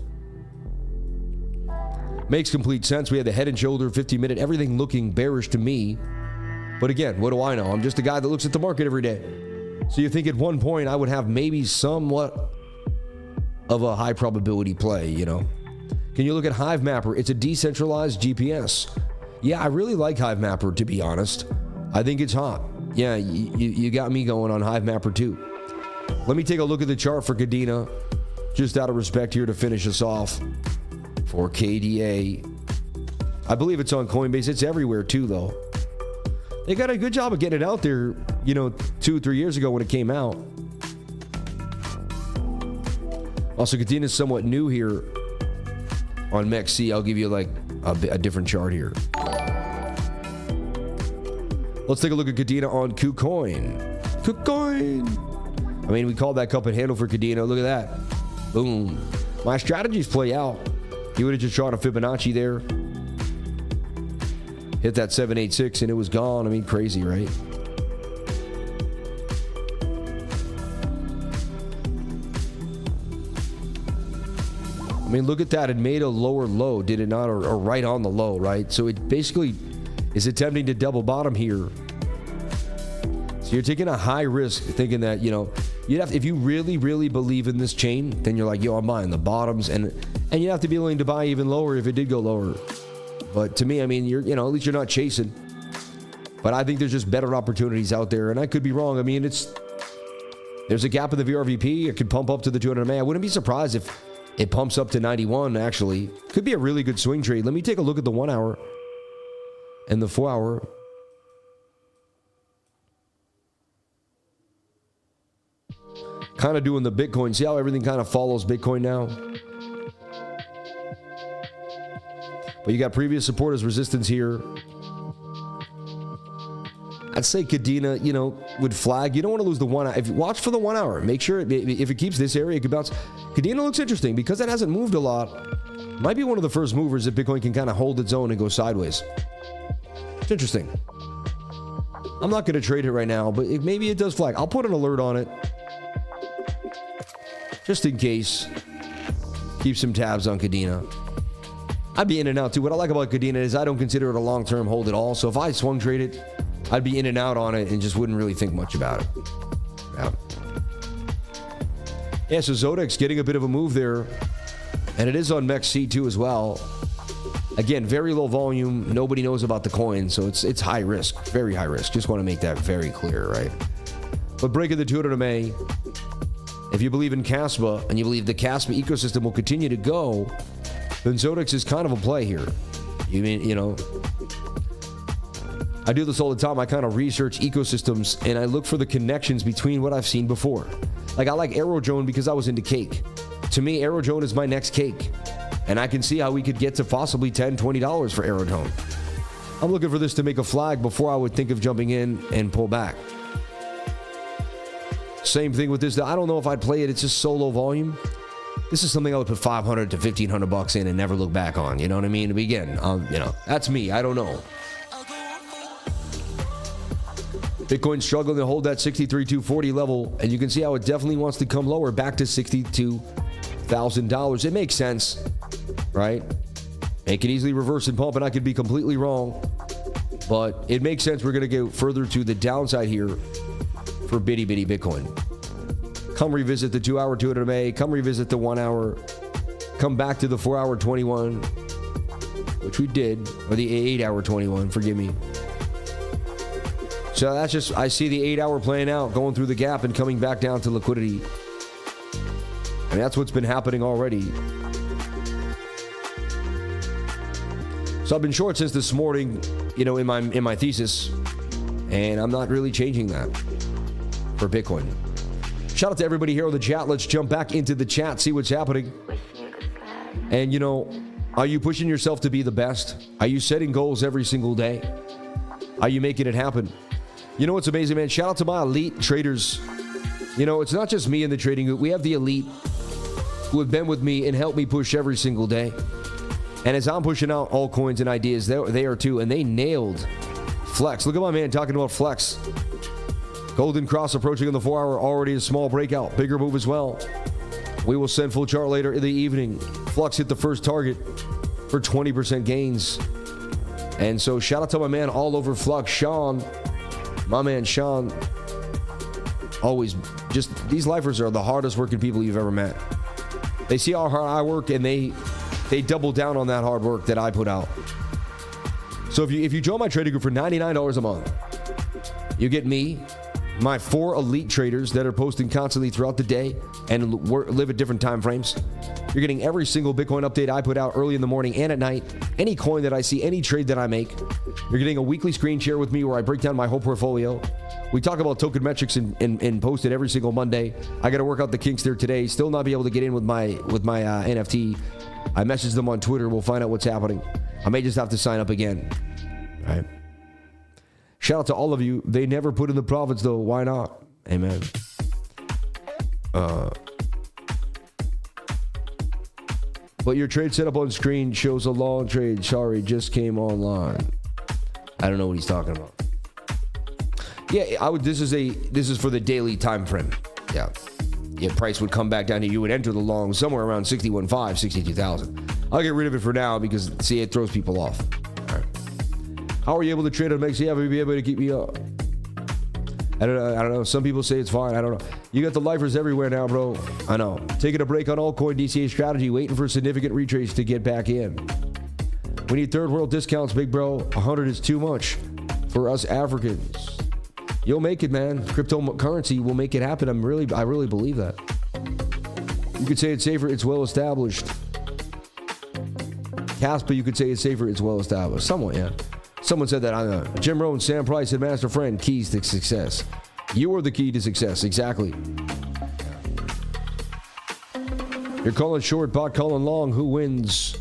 Makes complete sense. We had the head and shoulder 50-minute, everything looking bearish to me. But again, what do I know? I'm just a guy that looks at the market every day. So you think at one point I would have maybe somewhat of a high probability play, Can you look at Hive Mapper? It's a decentralized GPS. Yeah, I really like Hive Mapper, to be honest. I think it's hot. Yeah, you got me going on Hive Mapper too. Let me take a look at the chart for Kadena, just out of respect here to finish us off. For KDA, I believe it's on Coinbase. It's everywhere too, though. They got a good job of getting it out there, 2-3 years ago when it came out. Also, Kadena is somewhat new here on MEXC. I'll give you a different chart here. Let's take a look at Kadena on KuCoin. KuCoin. I mean, we called that cup and handle for Kadena. Look at that. Boom. My strategies play out. He would have just shot a Fibonacci there. Hit that 786 and it was gone. I mean, crazy, right? I mean, look at that. It made a lower low, did it not? Or right on the low, right? So it basically is attempting to double bottom here. So you're taking a high risk thinking that, if you really, really believe in this chain, then you're like, I'm buying the bottoms. And you have to be willing to buy even lower if it did go lower. But to me, I mean, at least you're not chasing. But I think there's just better opportunities out there. And I could be wrong. I mean, there's a gap in the VRVP. It could pump up to the 200 MA. I wouldn't be surprised if it pumps up to 91, actually. Could be a really good swing trade. Let me take a look at the 1 hour and the 4 hour. Kind of doing the Bitcoin. See how everything kind of follows Bitcoin now? But you got previous support as resistance here. I'd say Kadena, would flag. You don't want to lose the 1 hour. If you watch for the 1 hour, make sure if it keeps this area, it could bounce. Kadena looks interesting because it hasn't moved a lot. Might be one of the first movers that Bitcoin can kind of hold its own and go sideways. It's interesting. I'm not going to trade it right now, but maybe it does flag. I'll put an alert on it just in case. Keep some tabs on Kadena. I'd be in and out too. What I like about Kadena is I don't consider it a long-term hold at all. So if I swung trade it, I'd be in and out on it and just wouldn't really think much about it. Yeah, so XODEX getting a bit of a move there. And it is on MEXC too as well. Again, very low volume. Nobody knows about the coin. So it's high risk. Very high risk. Just want to make that very clear, right? But breaking the 200 MA. If you believe in Caspa and you believe the Caspa ecosystem will continue to go, then XODEX is kind of a play here. I I do this all the time. I kind of research ecosystems and I look for the connections between what I've seen before. Like I like AERO because I was into cake. To me, AERO is my next cake. And I can see how we could get to possibly $10, $20 for AERO. I'm looking for this to make a flag before I would think of jumping in and pull back. Same thing with this. I don't know if I'd play it. It's just so low volume. This is something I would put $500 to $1,500 in and never look back on. You know what I mean? Again, that's me. I don't know. Bitcoin struggling to hold that 63,240 level, and you can see how it definitely wants to come lower back to $62,000. It makes sense, right? It can easily reverse and pump, and I could be completely wrong, but it makes sense. We're going to go further to the downside here for bitty Bitcoin. Come revisit the 2-hour 200 MA. Come revisit the 1 hour. Come back to the 4-hour 21, which we did, or the 8-hour 21. Forgive me. So that's just, I see the 8-hour playing out, going through the gap and coming back down to liquidity. And that's what's been happening already. So I've been short since this morning, in my thesis, and I'm not really changing that for Bitcoin. Shout out to everybody here on the chat. Let's jump back into the chat, see what's happening. And are you pushing yourself to be the best? Are you setting goals every single day? Are you making it happen? You know what's amazing, man? Shout out to my elite traders. It's not just me in the trading group. We have the elite who have been with me and helped me push every single day. And as I'm pushing out altcoins and ideas, they are too. And they nailed Flex. Look at my man talking about Flex. Golden cross approaching on the 4-hour, already a small breakout. Bigger move as well. We will send full chart later in the evening. Flux hit the first target for 20% gains. And so shout out to my man all over Flux, Sean. My man Sean. Always just, these lifers are the hardest working people you've ever met. They see how hard I work and they double down on that hard work that I put out. So if you join my trading group for $99 a month, you get me, my 4 elite traders that are posting constantly throughout the day and live at different time frames. You're getting every single Bitcoin update I put out early in the morning and at night. Any coin that I see, any trade that I make. You're getting a weekly screen share with me where I break down my whole portfolio. We talk about token metrics and post it every single Monday. I got to work out the kinks there today. Still not be able to get in with my NFT. I messaged them on Twitter. We'll find out what's happening. I may just have to sign up again. All right. Shout out to all of you. They never put in the profits though. Why not? Amen. But your trade setup on screen shows a long trade. Sorry, just came online. I don't know what he's talking about. Yeah, this is for the daily time frame. Yeah. Yeah, price would come back down here. You would enter the long somewhere around 61.5, 62,000. I'll get rid of it for now because see, it throws people off. All right. How are you able to trade on MXC? Will you be able to keep me up? I don't know. Some people say it's fine. I don't know. You got the lifers everywhere now, bro. I know. Taking a break on altcoin DCA strategy, waiting for significant retrace to get back in. We need third world discounts, big bro. 100 is too much for us Africans. You'll make it, man. Cryptocurrency will make it happen. I really believe that. You could say it's safer. It's well established. Casper, you could say it's safer. It's well established. Somewhat, yeah. Someone said that. Jim Rohn, Sam Price, and Master Friend, keys to success. You are the key to success. Exactly. You're calling short, bot calling long. Who wins?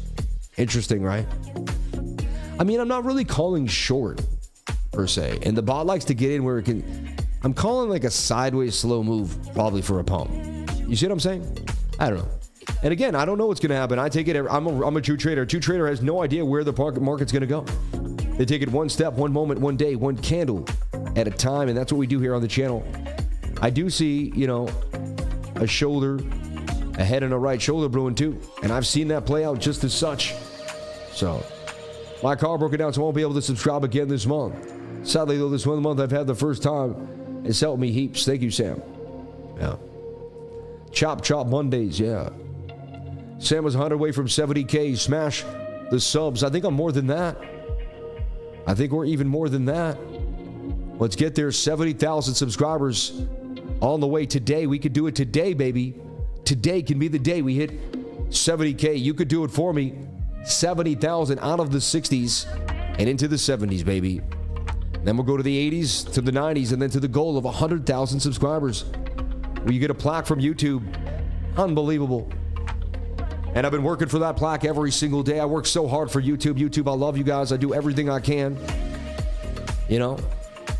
Interesting, right? I mean, I'm not really calling short, per se. And the bot likes to get in where it can... I'm calling like a sideways slow move, probably for a pump. You see what I'm saying? I don't know. And again, I don't know what's going to happen. I take it... I'm a true trader. A true trader has no idea where the market's going to go. They take it one step, one moment, one day, one candle at a time, and that's what we do here on the channel. I do see, a shoulder, a head and a right shoulder brewing too, and I've seen that play out just as such. So, my car broke it down, so I won't be able to subscribe again this month. Sadly, though, this one month I've had the first time. It's helped me heaps. Thank you, Sam. Yeah. Chop Mondays, yeah. Sam was 100 away from 70K. Smash the subs. I think I'm more than that. I think we're even more than that. Let's get there. 70,000 subscribers on the way today. We could do it today, baby. Today can be the day we hit 70K. You could do it for me. 70,000 out of the 60s and into the 70s, baby. Then we'll go to the 80s, to the 90s, and then to the goal of 100,000 subscribers, where you get a plaque from YouTube. Unbelievable. And I've been working for that plaque every single day. I work so hard for YouTube. YouTube, I love you guys. I do everything I can. You know,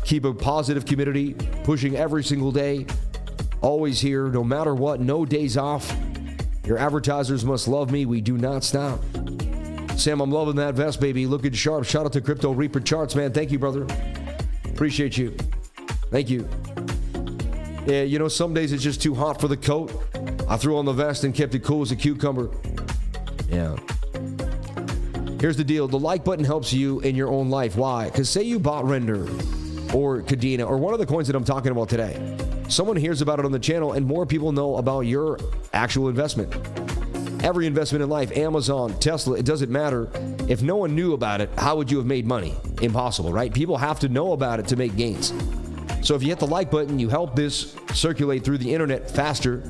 keep a positive community, pushing every single day. Always here, no matter what, no days off. Your advertisers must love me. We do not stop. Sam, I'm loving that vest, baby. Looking sharp. Shout out to Crypto Reaper Charts, man. Thank you, brother. Appreciate you. Thank you. Yeah, you know, some days it's just too hot for the coat. I threw on the vest and kept it cool as a cucumber. Yeah. Here's the deal. The like button helps you in your own life. Why? Because say you bought Render or Kadena or one of the coins that I'm talking about today. Someone hears about it on the channel and more people know about your actual investment. Every investment in life, Amazon, Tesla, it doesn't matter. If no one knew about it, how would you have made money? Impossible, right? People have to know about it to make gains. So if you hit the like button, you help this circulate through the internet faster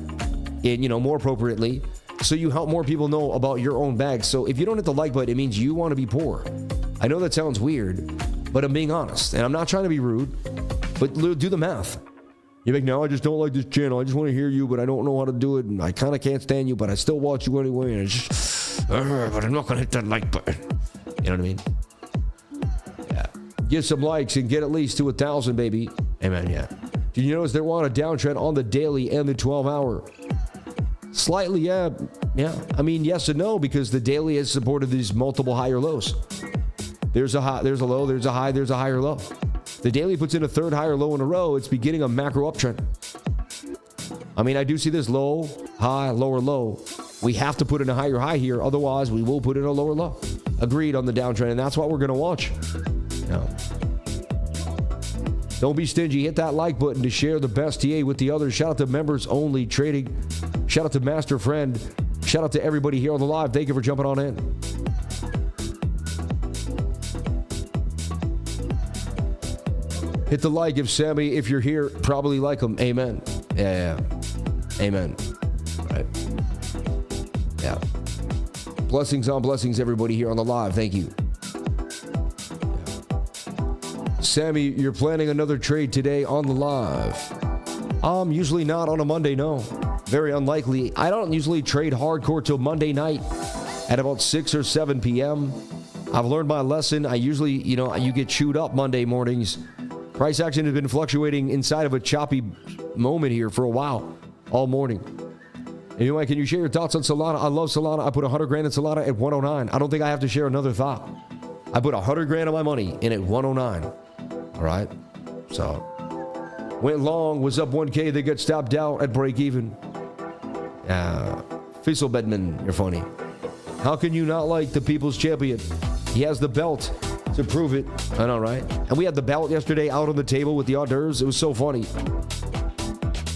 and, you know, more appropriately. So you help more people know about your own bag. So if you don't hit the like button, it means you want to be poor. I know that sounds weird, but I'm being honest. And I'm not trying to be rude, but do the math. You're like, no, I just don't like this channel. I just want to hear you, but I don't know how to do it. And I kind of can't stand you, but I still watch you anyway. And it's just, but I'm not going to hit that like button. You know what I mean? Yeah. Get some likes and get at least to 1,000, baby. Amen, yeah. Did you notice there was a downtrend on the daily and the 12-hour? Slightly, yeah. Yeah. I mean, yes and no, because the daily has supported these multiple higher lows. There's a high, there's a low, there's a high, there's a higher low. The daily puts in a third higher low in a row. It's beginning a macro uptrend. I mean, I do see this low, high, lower low. We have to put in a higher high here. Otherwise, we will put in a lower low. Agreed on the downtrend, and that's what we're going to watch. No. Don't be stingy. Hit that like button to share the best TA with the others. Shout out to members only trading. Shout out to Master Friend. Shout out to everybody here on the live. Thank you for jumping on in. Hit the like if Sammy, if you're here, probably like him. Amen. Yeah. Amen. Right. Yeah. Blessings on blessings, everybody here on the live. Thank you. Yeah. Sammy, you're planning another trade today on the live. Usually not on a Monday, no. Very unlikely. I don't usually trade hardcore till Monday night at about 6 or 7 p.m. I've learned my lesson. I usually, you know, you get chewed up Monday mornings. Price action has been fluctuating inside of a choppy moment here for a while, all morning. Anyway, can you share your thoughts on Solana? I love Solana. I put 100 grand in Solana at 109. I don't think I have to share another thought. I put 100 grand of my money in at 109. All right. So went long, was up 1K. They got stopped out at break even. Faisal Bedman, you're funny. How can you not like the people's champion? He has the belt to prove it. I know, right? And we had the belt yesterday out on the table with the hors d'oeuvres. It was so funny.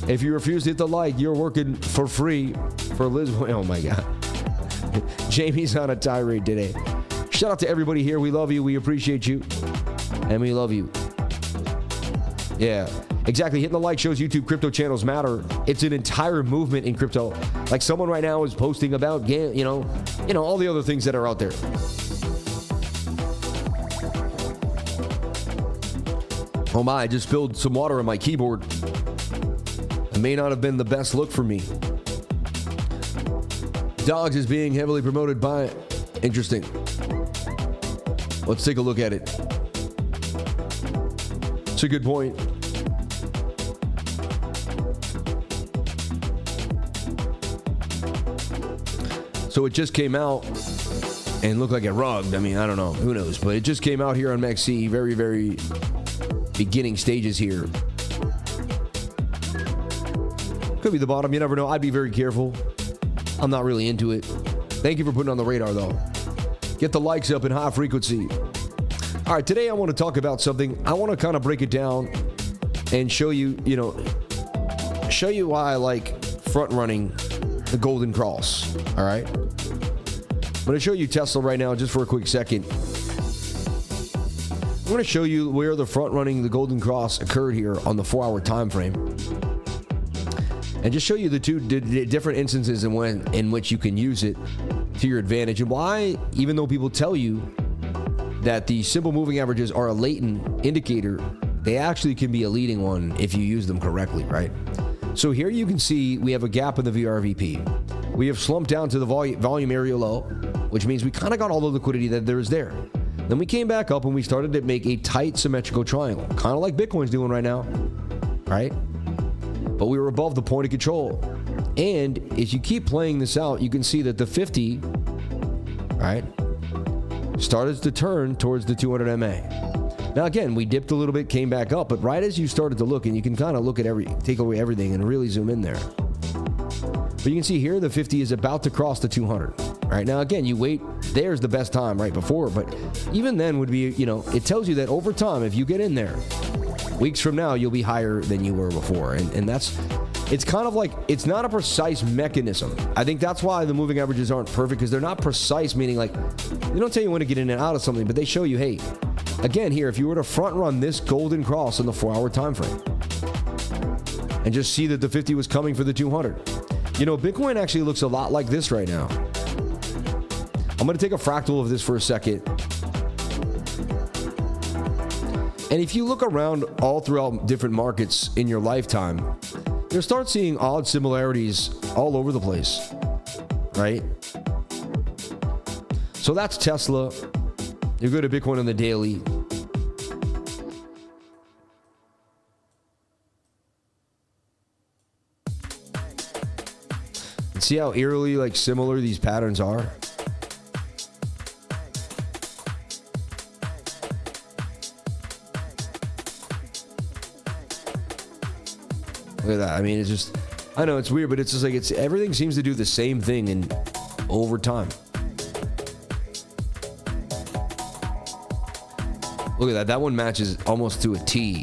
If you refuse to hit the like, you're working for free for Liz. Oh my God. Jamie's on a tirade today. Shout out to everybody here. We love you. We appreciate you. And we love you. Yeah, exactly. Hitting the like shows YouTube crypto channels matter. It's an entire movement in crypto. Like someone right now is posting about, you know, all the other things that are out there. Oh my, I just spilled some water on my keyboard. It may not have been the best look for me. Dogs is being heavily promoted by... Interesting. Let's take a look at it. It's a good point. So it just came out and looked like it rugged. I mean, I don't know. Who knows? But it just came out here on MEXC. Very, very... beginning stages here. Could be the bottom. You never know. I'd be very careful. I'm not really into it. Thank you for putting on the radar, though. Get the likes up in high frequency. All right, today I want to talk about something. I want to kind of break it down and show you, show you why I like front running the Golden Cross. All right. I'm going to show you Tesla right now just for a quick second. I'm going to show you where the front running the Golden Cross occurred here on the 4-hour time frame, and just show you the two different instances in which you can use it to your advantage, and why, even though people tell you that the simple moving averages are a latent indicator. They actually can be a leading one if you use them correctly, right? So here you can see we have a gap in the VRVP. We have slumped down to the volume area low, which means we kind of got all the liquidity that there is there. Then we came back up and we started to make a tight symmetrical triangle, kind of like Bitcoin's doing right now, right? But we were above the point of control. And if you keep playing this out, you can see that the 50, right, started to turn towards the 200 MA. Now again, we dipped a little bit, came back up, but right as you started to look, and you can kind of look at take away everything and really zoom in there. But you can see here the 50 is about to cross the 200. Right now, again, you wait. There's the best time right before, but even then would be, it tells you that over time, if you get in there, weeks from now, you'll be higher than you were before, and it's kind of like, it's not a precise mechanism. I think that's why the moving averages aren't perfect, because they're not precise, meaning like, they don't tell you when to get in and out of something, but they show you, hey, again here, if you were to front run this golden cross in the 4-hour time frame, and just see that the 50 was coming for the 200. Bitcoin actually looks a lot like this right now. I'm going to take a fractal of this for a second. And if you look around all throughout different markets in your lifetime, you'll start seeing odd similarities all over the place, right? So that's Tesla. You go to Bitcoin on the daily. And see how eerily similar these patterns are? Look at that. I mean, it's just, I know it's weird, but it's just like, everything seems to do the same thing in over time. Look at that. That one matches almost to a T.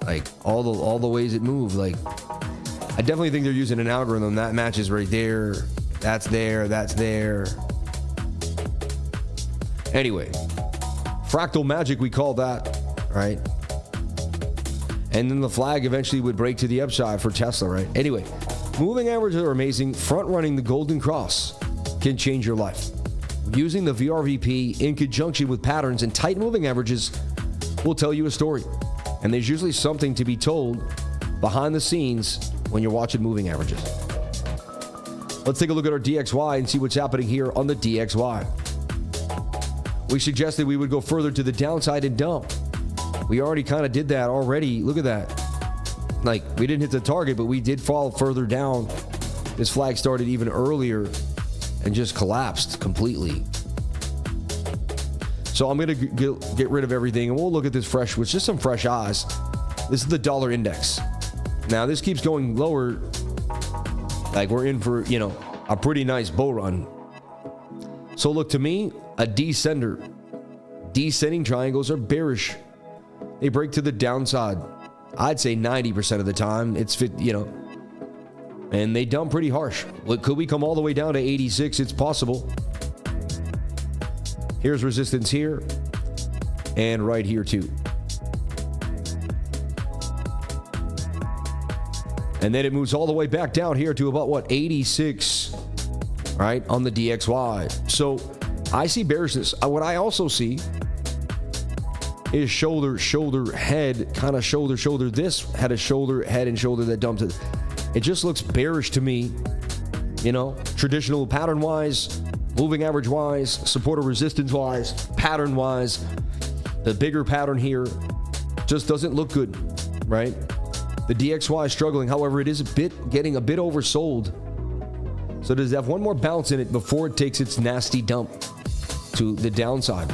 Like all the ways it moved. Like, I definitely think they're using an algorithm that matches right there. That's there. That's there. Anyway, fractal magic, we call that, right? And then the flag eventually would break to the upside for Tesla, right? Anyway, moving averages are amazing. Front running the golden cross can change your life. Using the VRVP in conjunction with patterns and tight moving averages will tell you a story. And there's usually something to be told behind the scenes when you're watching moving averages. Let's take a look at our DXY and see what's happening here on the DXY. We suggested we would go further to the downside and dump. We already kind of did that already. Look at that. Like, we didn't hit the target, but we did fall further down. This flag started even earlier and just collapsed completely. So I'm going to get rid of everything, and we'll look at this fresh with just some fresh eyes. This is the dollar index. Now, this keeps going lower. Like, we're in for, a pretty nice bull run. So look, to me, a descender. Descending triangles are bearish. They break to the downside. I'd say 90% of the time. It's, and they dump pretty harsh. Could we come all the way down to 86? It's possible. Here's resistance here and right here too. And then it moves all the way back down here to about 86, right, on the DXY. So I see bearishness. What I also see is shoulder, head, kind of shoulder. This had a shoulder, head, and shoulder that dumped it. It just looks bearish to me, traditional pattern-wise, moving average-wise, support or resistance-wise, pattern-wise. The bigger pattern here just doesn't look good, right? The DXY is struggling. However, it is getting a bit oversold. So does it have one more bounce in it before it takes its nasty dump to the downside,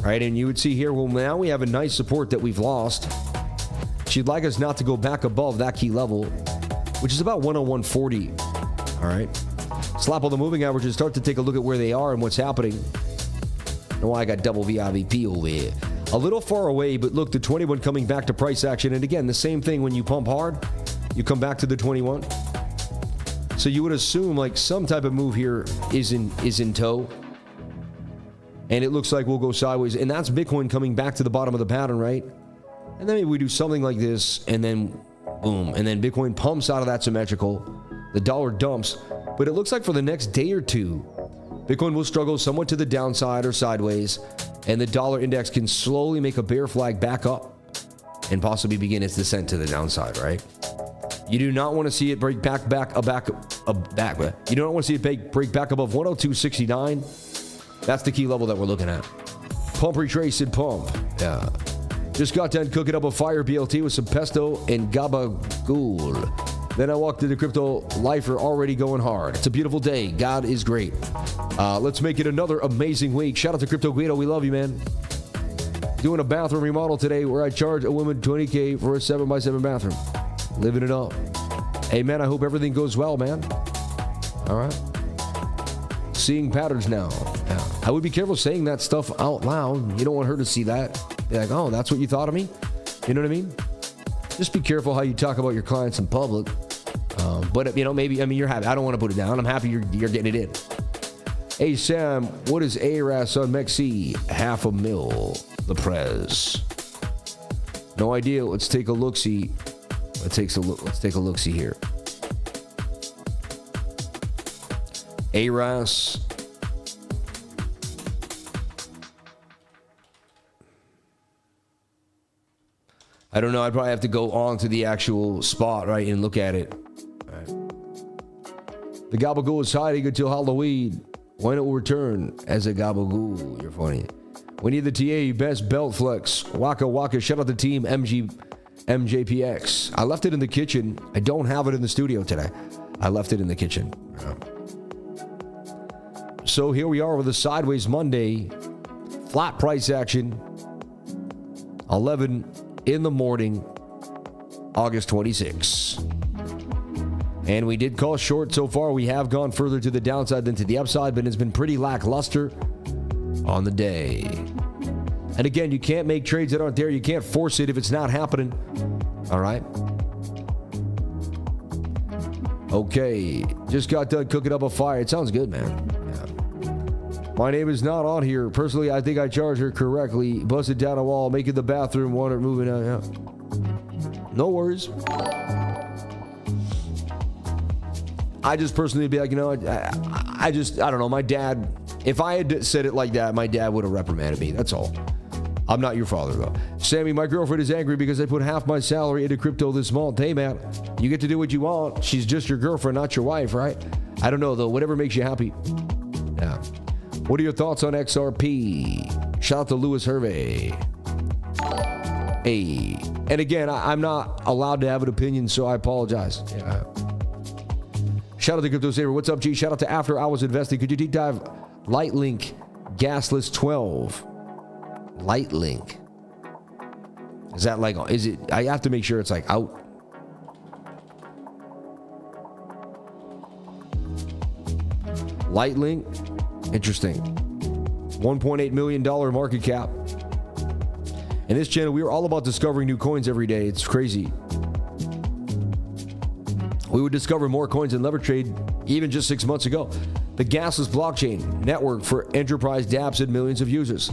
right? And you would see here, well, now we have a nice support that we've lost. She'd like us not to go back above that key level, which is about 101.40. All right. Slap on the moving averages, start to take a look at where they are and what's happening. And why I got double VIVP over here. A little far away, but look, the 21 coming back to price action. And again, the same thing when you pump hard, you come back to the 21. So you would assume like some type of move here is in tow. And it looks like we'll go sideways. And that's Bitcoin coming back to the bottom of the pattern, right? And then maybe we do something like this, and then boom. And then Bitcoin pumps out of that symmetrical. The dollar dumps. But it looks like for the next day or two, Bitcoin will struggle somewhat to the downside or sideways. And the dollar index can slowly make a bear flag back up and possibly begin its descent to the downside, right? You do not want to see it break back. You don't want to see it break back above 102.69. That's the key level that we're looking at. Pump, retrace, and pump. Yeah. Just got done cooking up a fire BLT with some pesto and gabagool. Then I walked into Crypto Lifer already going hard. It's a beautiful day. God is great. Let's make it another amazing week. Shout out to Crypto Guido. We love you, man. Doing a bathroom remodel today where I charge a woman $20K for a 7x7 bathroom. Living it up. Hey, man, I hope everything goes well, man. All right. Seeing patterns now. Yeah. I would be careful saying that stuff out loud. You don't want her to see that. Be like, oh, that's what you thought of me? You know what I mean? Just be careful how you talk about your clients in public. But, maybe, you're happy. I don't want to put it down. I'm happy you're getting it in. Hey, Sam, what is ARAS on MEXC? $500,000. The Prez. No idea. Let's take a look-see. Let's take a look-see here. ARAS. I don't know. I'd probably have to go on to the actual spot, right, and look at it. All right. The gabagool is hiding until Halloween, when it will return as a gabagool. You're funny. We need the TA best belt flex. Waka waka. Shout out the team MJPX. I left it in the kitchen. I don't have it in the studio today. I left it in the kitchen. Yeah. So here we are with a sideways Monday. Flat price action. 11 in the morning, August 26. And we did call short so far. We have gone further to the downside than to the upside, but it's been pretty lackluster on the day. And again, you can't make trades that aren't there. You can't force it if it's not happening. All right. Okay. Just got done cooking up a fire. It sounds good, man. Yeah. My name is not on here. Personally, I think I charged her correctly. Busted down a wall, making the bathroom water, moving out. Yeah. No worries. I just personally be like, I don't know. My dad, if I had said it like that, my dad would have reprimanded me. That's all. I'm not your father, though. Sammy, my girlfriend is angry because I put half my salary into crypto this month. Hey, man, you get to do what you want. She's just your girlfriend, not your wife, right? I don't know, though. Whatever makes you happy. Yeah. What are your thoughts on XRP? Shout out to Louis Hervey. Hey. And again, I'm not allowed to have an opinion, so I apologize. Yeah. Shout out to Crypto Saver. What's up, G? Shout out to After Hours Investing. Could you deep dive Lightlink Gasless 12? Lightlink. Is that like, is it, I have to make sure it's like out. Lightlink. Interesting. $1.8 million market cap. In this channel, we are all about discovering new coins every day. It's crazy. We would discover more coins in lever trade even just 6 months ago. The gasless blockchain network for enterprise dApps and millions of users.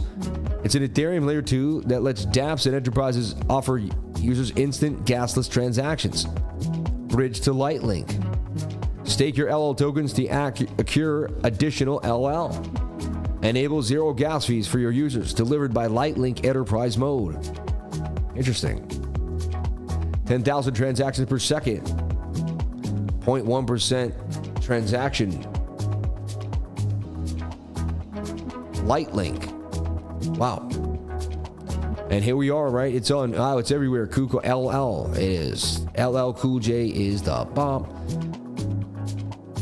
It's an Ethereum layer 2 that lets dApps and enterprises offer users instant gasless transactions. Bridge to Lightlink. Stake your LL tokens to accrue additional LL. Enable zero gas fees for your users, delivered by Lightlink Enterprise Mode. Interesting. 10,000 transactions per second. 0.1% transaction. Lightlink. Wow. And here we are, right? It's on, it's everywhere. Kuko LL is. LL Cool J is the bomb.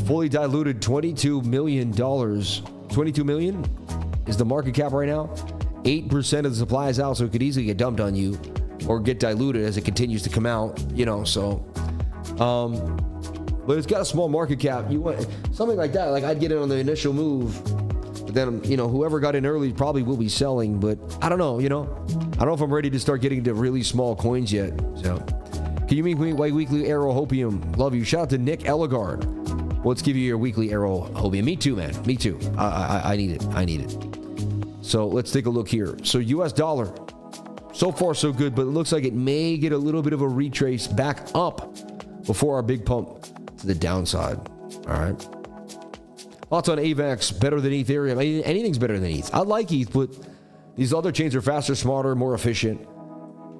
Fully diluted $22 million. 22 million is the market cap right now. 8% of the supply is out, so it could easily get dumped on you or get diluted as it continues to come out, so. But it's got a small market cap. You want something like that. Like I'd get in on the initial move. But then, whoever got in early probably will be selling. But I don't know, I don't know if I'm ready to start getting to really small coins yet. So, can you meet me weekly AERO Hopium? Love you. Shout out to Nick Ellegard. Let's give you your weekly AERO Hopium. Me too, man. Me too. I need it. I need it. So let's take a look here. So US dollar. So far, so good. But it looks like it may get a little bit of a retrace back up before our big pump to the downside. All right. Thoughts on AVAX? Better than Ethereum? Anything's better than ETH. I like ETH, but These other chains are faster, smarter, more efficient,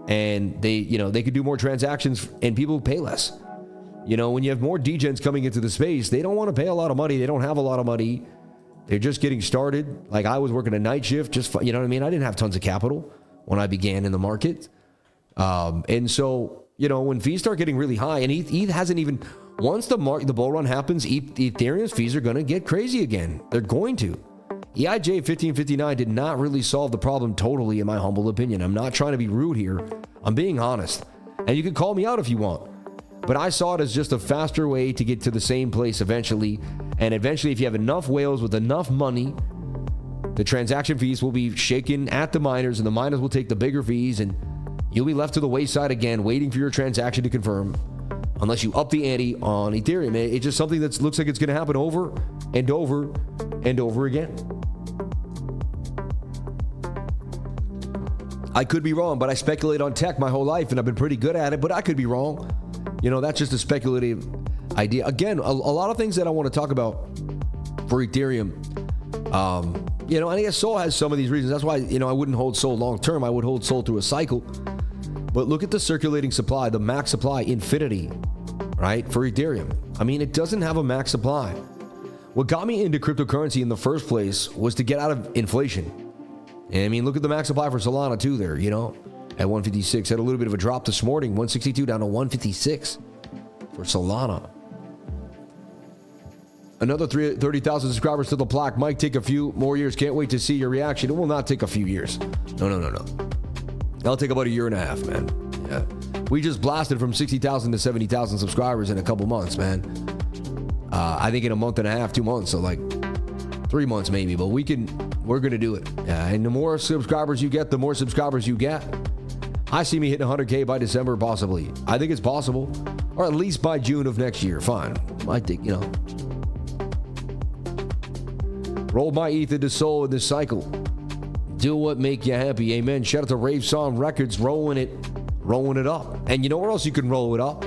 and they could do more transactions and people pay less. When you have more degens coming into the space, they don't want to pay a lot of money. They don't have a lot of money. They're just getting started. Like I was working a night shift, you know what I mean? I didn't have tons of capital when I began in the market. And so, when fees start getting really high, and ETH hasn't even, once the bull run happens, Ethereum's fees are going to get crazy again. They're going to. EIJ 1559 did not really solve the problem totally, in my humble opinion. I'm not trying to be rude here. I'm being honest. And you can call me out if you want. But I saw it as just a faster way to get to the same place eventually. And eventually, if you have enough whales with enough money, the transaction fees will be shaken at the miners, and the miners will take the bigger fees, and you'll be left to the wayside again, waiting for your transaction to confirm, unless you up the ante on Ethereum. It's just something that looks like it's going to happen over and over and over again. I could be wrong, but I speculate on tech my whole life, and I've been pretty good at it, but I could be wrong. That's just a speculative idea. Again, a lot of things that I want to talk about for Ethereum. And I guess Sol has some of these reasons. That's why, I wouldn't hold Sol long term. I would hold Sol through a cycle. But look at the circulating supply, the max supply, infinity, right, for Ethereum. I mean, it doesn't have a max supply. What got me into cryptocurrency in the first place was to get out of inflation. And I mean, look at the max supply for Solana too there, at 156. Had a little bit of a drop this morning, 162 down to 156 for Solana. Another 30,000 subscribers to the plaque. Might take a few more years. Can't wait to see your reaction. It will not take a few years. No. That'll take about a year and a half, man. Yeah. We just blasted from 60,000 to 70,000 subscribers in a couple months, man. I think in a month and a half, 2 months. So like 3 months maybe, but we're going to do it. Yeah. And the more subscribers you get, the more subscribers you get. I see me hitting 100K by December, possibly. I think it's possible. Or at least by June of next year. Fine. I think, Roll my ETH into Sol in this cycle. Do what make you happy. Amen. Shout out to Rave Song Records, rolling it up. And you know where else you can roll it up?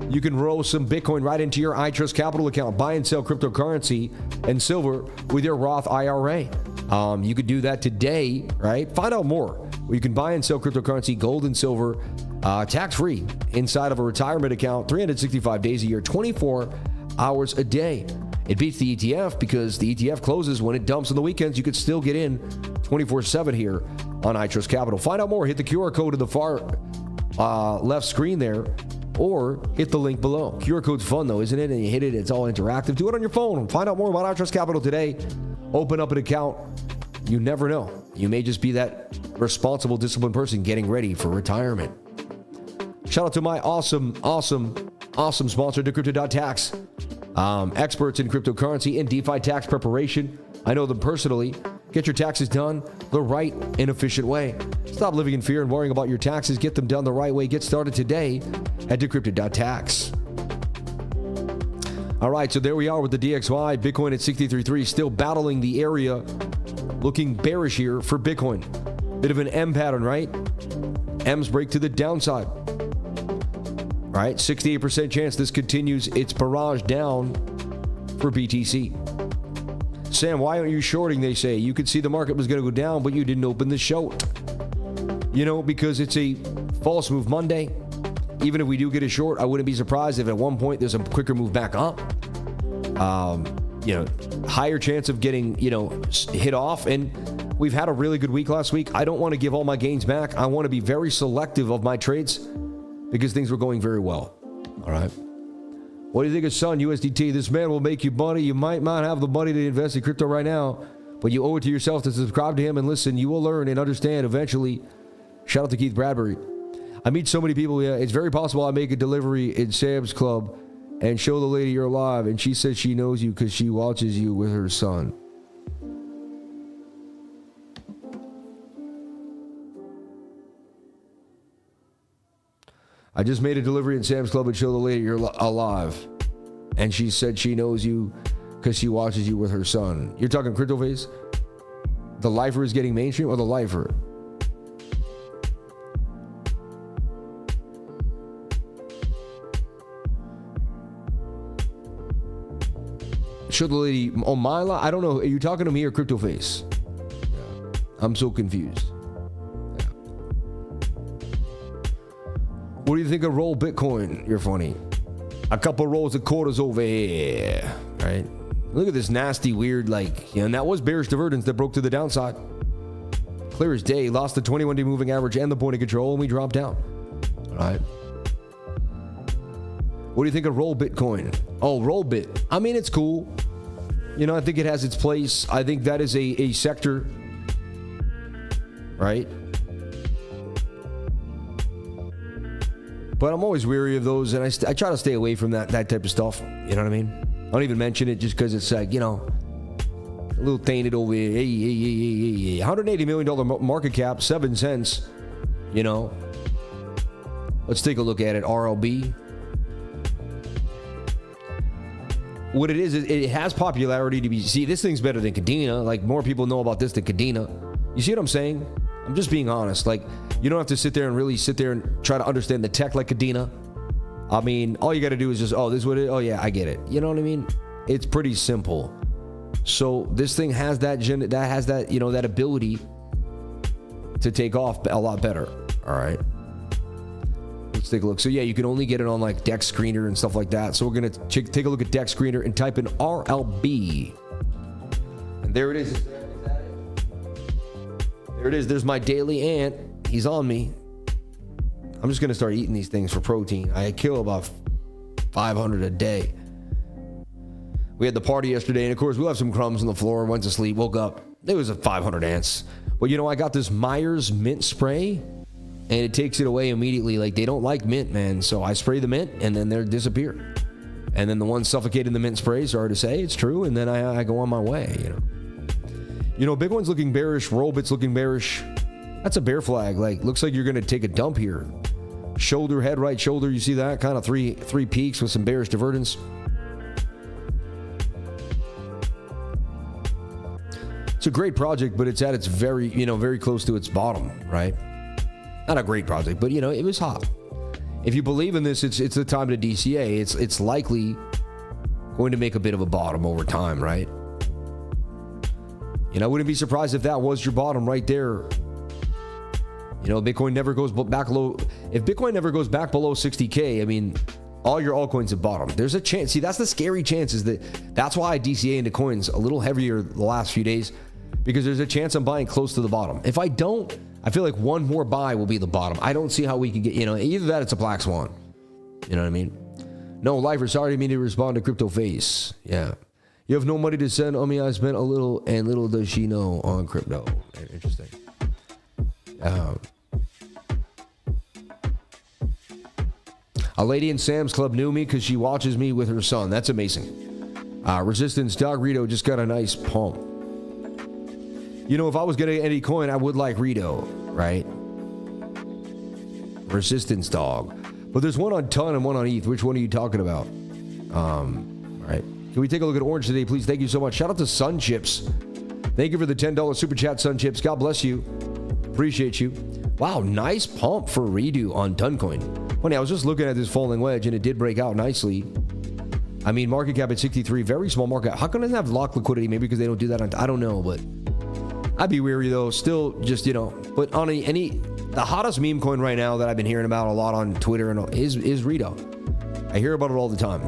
You can roll some Bitcoin right into your iTrust Capital account. Buy and sell cryptocurrency and silver with your Roth IRA. You could do that today, right? Find out more. You can buy and sell cryptocurrency, gold and silver, tax-free inside of a retirement account, 365 days a year, 24 hours a day. It beats the ETF because the ETF closes when it dumps on the weekends. You could still get in 24/7 here on iTrust Capital. Find out more. Hit the QR code in the far left screen there, or hit the link below. QR code's fun though, isn't it? And you hit it, it's all interactive. Do it on your phone. Find out more about iTrust Capital today. Open up an account. You never know. You may just be that responsible, disciplined person getting ready for retirement. Shout out to my awesome sponsor, Decrypted.tax. Experts in cryptocurrency and DeFi tax preparation. I know them personally. Get your taxes done the right and efficient way. Stop living in fear and worrying about your taxes. Get them done the right way. Get started today at Decrypted.tax. All right, so there we are with the DXY. Bitcoin at 63.3, still battling the area. Looking bearish here for Bitcoin. Bit of an M pattern, right? M's break to the downside. Right, 68% chance this continues its barrage down for BTC. Sam, why aren't you shorting? They say you could see the market was going to go down, but you didn't open the short. Because it's a false move Monday. Even if we do get a short, I wouldn't be surprised if at one point there's a quicker move back up. Higher chance of getting, hit off. And we've had a really good week last week. I don't want to give all my gains back. I want to be very selective of my trades because things were going very well. All right. What do you think of Sun USDT? This man will make you money. You might not have the money to invest in crypto right now, but you owe it to yourself to subscribe to him and listen. You will learn and understand eventually. Shout out to Keith Bradbury. I meet so many people. Yeah, it's very possible I make a delivery in Sam's Club and show the lady you're alive, and she says she knows you because she watches you with her son. I just made a delivery in Sam's Club and show the lady you're alive, and she said she knows you because she watches you with her son. You're talking CryptoFace? The lifer is getting mainstream, or the lifer? Show the lady on my line. I don't know. Are you talking to me or CryptoFace? I'm so confused. What do you think of roll Bitcoin? You're funny. A couple rolls of quarters over here, right? Look at this nasty, weird, like, and that was bearish divergence that broke to the downside. Clear as day, lost the 21-day moving average and the point of control, and we dropped down. All right. What do you think of roll Bitcoin? Oh, roll bit. I mean, it's cool. You know, I think it has its place. I think that is a sector, right? But I'm always weary of those, and I try to stay away from that type of stuff. You know what I mean? I don't even mention it just because it's like, you know, a little tainted over here. Hey. $180 million market cap, 7 cents. You know, let's take a look at it. RLB. What it is, it has popularity to be. See, this thing's better than Cadena. Like, more people know about this than Cadena. You see what I'm saying? I'm just being honest. Like, you don't have to sit there and really sit there and try to understand the tech like Cadena. I mean, all you got to do is just, oh, this is what it is. Oh, yeah, I get it. You know what I mean? It's pretty simple. So this thing has that, you know, that ability to take off a lot better. All right. Let's take a look. So yeah, you can only get it on like Dex Screener and stuff like that. So we're going to take a look at Dex Screener and type in RLB. And there it is. Is that it? There it is. There's my daily ant. He's on me. I'm just going to start eating these things for protein. I kill about 500 a day. We had the party yesterday, and of course, we left some crumbs on the floor, went to sleep, woke up. There was 500 ants. But you know, I got this Myers mint spray, and it takes it away immediately. Like, they don't like mint, man. So I spray the mint, and then they disappear. And then the ones suffocating the mint spray, sorry to say, it's true. And then I go on my way, you know. You know, big one's looking bearish. Rollbit's looking bearish. That's a bear flag. Like, looks like you're going to take a dump here. Shoulder, head, right shoulder. You see that? Kind of three peaks with some bearish divergence. It's a great project, but it's at its very, you know, very close to its bottom, right? Not a great project, but, you know, it was hot. If you believe in this, it's the time to DCA. It's likely going to make a bit of a bottom over time, right? You know, I wouldn't be surprised if that was your bottom right there. You know, Bitcoin never goes back low. If Bitcoin never goes back below 60K, I mean, all your altcoins have bottomed. There's a chance. See, that's the scary chance, is that's why I DCA into coins a little heavier the last few days, because there's a chance I'm buying close to the bottom. If I don't, I feel like one more buy will be the bottom. I don't see how we can get, you know, either that, it's a black swan. You know what I mean? No, Lifer, sorry to me to respond to Crypto Face. Yeah. You have no money to send. I spent a little, and little does she know on crypto. Interesting. A lady in Sam's Club knew me because she watches me with her son. That's amazing. Resistance Dog Rito just got a nice pump. You know, if I was getting any coin, I would like Rito, right? Resistance Dog. But there's one on Ton and one on ETH. Which one are you talking about? Right. Can we take a look at Orange today, please? Thank you so much. Shout out to Sun Chips. Thank you for the $10 super chat, Sun Chips. God bless you. Appreciate you. Wow, nice pump for redo on Tuncoin. Funny, I was just looking at this falling wedge, and it did break out nicely. I mean, market cap at 63, very small market. How come it doesn't have lock liquidity? Maybe because they don't do that on, I don't know, but I'd be weary though. Still, just, you know, but on the hottest meme coin right now that I've been hearing about a lot on Twitter and is Rito. I hear about it all the time.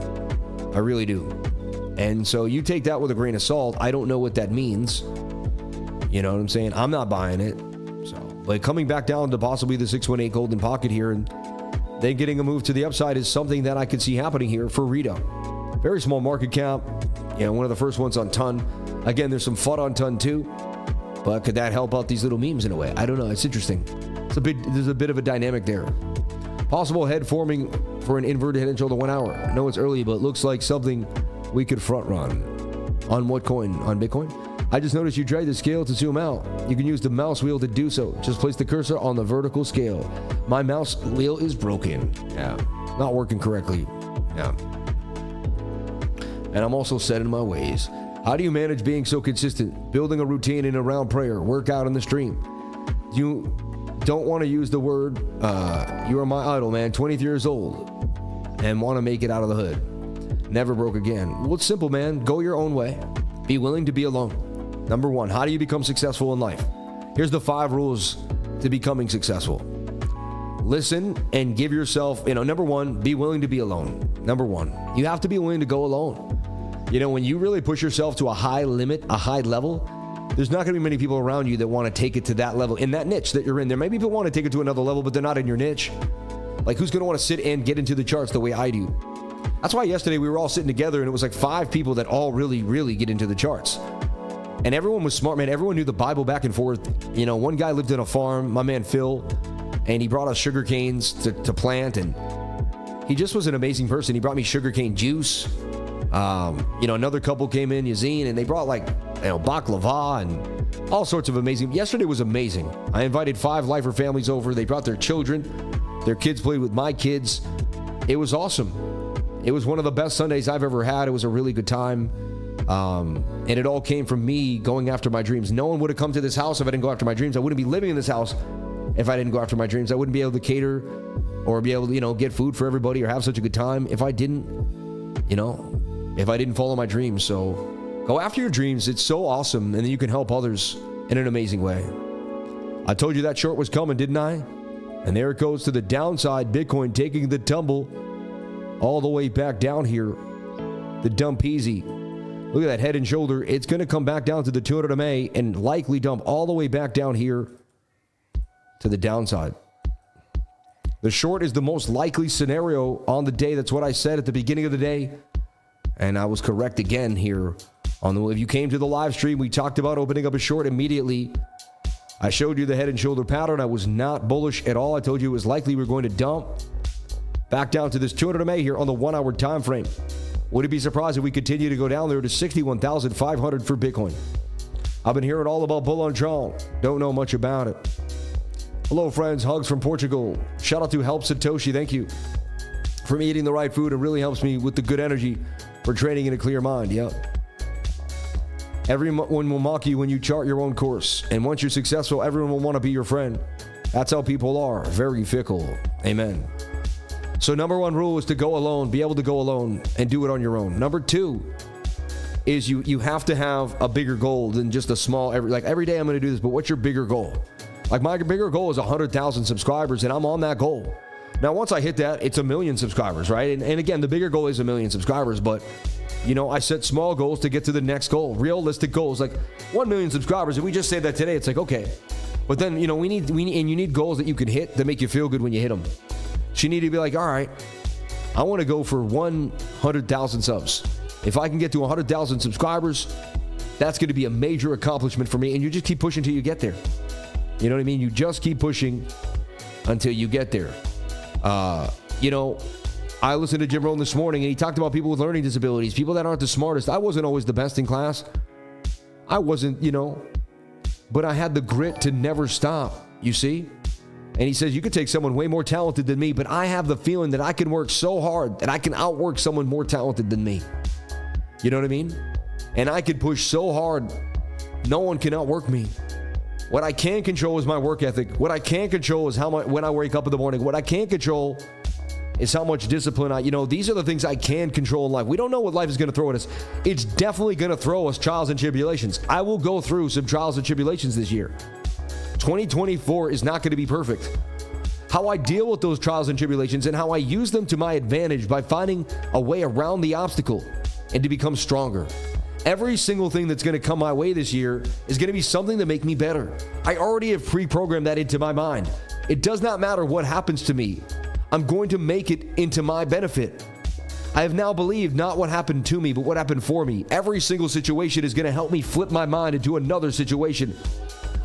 I really do. And so you take that with a grain of salt. I don't know what that means. You know what I'm saying? I'm not buying it. So, but coming back down to possibly the 618 golden pocket here, and then getting a move to the upside is something that I could see happening here for Rito. Very small market cap. You know, one of the first ones on Ton. Again, there's some FUD on Ton too. But could that help out these little memes in a way? I don't know. It's interesting. There's a bit of a dynamic there. Possible head forming for an inverted head and shoulder 1 hour. I know it's early, but it looks like something we could front run. On what coin? On Bitcoin? I just noticed you drag the scale to zoom out. You can use the mouse wheel to do so. Just place the cursor on the vertical scale. My mouse wheel is broken. Yeah. Not working correctly. Yeah. And I'm also set in my ways. How do you manage being so consistent? Building a routine in around prayer, workout in the stream. You don't want to use the word, you are my idol, man. 23 years old and want to make it out of the hood. Never broke again. Well, it's simple, man. Go your own way. Be willing to be alone. Number one, how do you become successful in life? Here's the 5 rules to becoming successful. listen and give yourself, number one, be willing to be alone. Number one, you have to be willing to go alone. When you really push yourself to a high limit, a high level, there's not going to be many people around you that want to take it to that level in that niche that you're in. There may be people want to take it to another level, but they're not in your niche. Like, who's going to want to sit and get into the charts the way I do? That's why yesterday we were all sitting together and it was like 5 people that all really, really get into the charts. And everyone was smart, man. Everyone knew the Bible back and forth. One guy lived in a farm, my man Phil, and he brought us sugar canes to plant, and he just was an amazing person. He brought me sugarcane juice. Another couple came in, Yazine, and they brought baklava and all sorts of amazing. Yesterday was amazing. I invited 5 lifer families over. They brought their children. Their kids played with my kids. It was awesome. It was one of the best Sundays I've ever had. It was a really good time. And it all came from me going after my dreams. No one would have come to this house if I didn't go after my dreams. I wouldn't be living in this house if I didn't go after my dreams. I wouldn't be able to cater or be able to, get food for everybody or have such a good time if I didn't follow my dreams. So go after your dreams. It's so awesome. And then you can help others in an amazing way. I told you that short was coming, didn't I? And there it goes to the downside. Bitcoin taking the tumble all the way back down here. The dump peasy. Look at that head and shoulder. It's going to come back down to the 200 MA and likely dump all the way back down here to the downside. The short is the most likely scenario on the day. That's what I said at the beginning of the day. And I was correct again here. If you came to the live stream, we talked about opening up a short immediately. I showed you the head and shoulder pattern. I was not bullish at all. I told you it was likely we're going to dump back down to this 200 MA here on the 1 hour time frame. Would it be surprised if we continue to go down there to 61,500 for Bitcoin? I've been hearing all about bull on Tron. Don't know much about it. Hello, friends. Hugs from Portugal. Shout out to Help Satoshi. Thank you for me eating the right food. It really helps me with the good energy for training in a clear mind. Yep. Everyone will mock you when you chart your own course. And once you're successful, everyone will want to be your friend. That's how people are. Very fickle. Amen. So number 1 rule is to go alone, be able to go alone and do it on your own. Number 2 is you have to have a bigger goal than just a small, every day I'm going to do this, but what's your bigger goal? Like my bigger goal is 100,000 subscribers and I'm on that goal. Now, once I hit that, it's 1 million subscribers, right? And again, the bigger goal is 1 million subscribers, but I set small goals to get to the next goal, realistic goals, like 1 million subscribers. If we just say that today, it's like, okay, but then, you need goals that you can hit that make you feel good when you hit them. So you need to be like, all right, I want to go for 100,000 subs. If I can get to 100,000 subscribers, that's going to be a major accomplishment for me. And you just keep pushing until you get there. You know what I mean? You just keep pushing until you get there. I listened to Jim Rohn this morning and he talked about people with learning disabilities, people that aren't the smartest. I wasn't always the best in class. I wasn't, but I had the grit to never stop, you see? And he says, you could take someone way more talented than me, but I have the feeling that I can work so hard that I can outwork someone more talented than me. You know what I mean? And I can push so hard, no one can outwork me. What I can control is my work ethic. What I can control is when I wake up in the morning. What I can't control is how much discipline these are the things I can control in life. We don't know what life is going to throw at us. It's definitely going to throw us trials and tribulations. I will go through some trials and tribulations this year. 2024 is not going to be perfect. How I deal with those trials and tribulations and how I use them to my advantage by finding a way around the obstacle and to become stronger. Every single thing that's going to come my way this year is going to be something to make me better. I already have pre-programmed that into my mind. It does not matter what happens to me. I'm going to make it into my benefit. I have now believed not what happened to me, but what happened for me. Every single situation is going to help me flip my mind into another situation.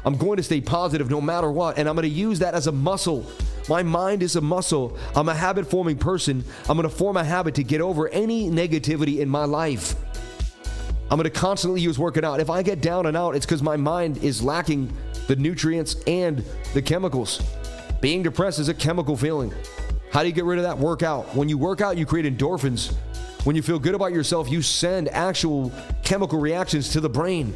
I'm going to stay positive no matter what, and I'm going to use that as a muscle. My mind is a muscle. I'm a habit-forming person. I'm going to form a habit to get over any negativity in my life. I'm going to constantly use working out. If I get down and out, it's because my mind is lacking the nutrients and the chemicals. Being depressed is a chemical feeling. How do you get rid of that? Work out. When you work out, you create endorphins. When you feel good about yourself, you send actual chemical reactions to the brain.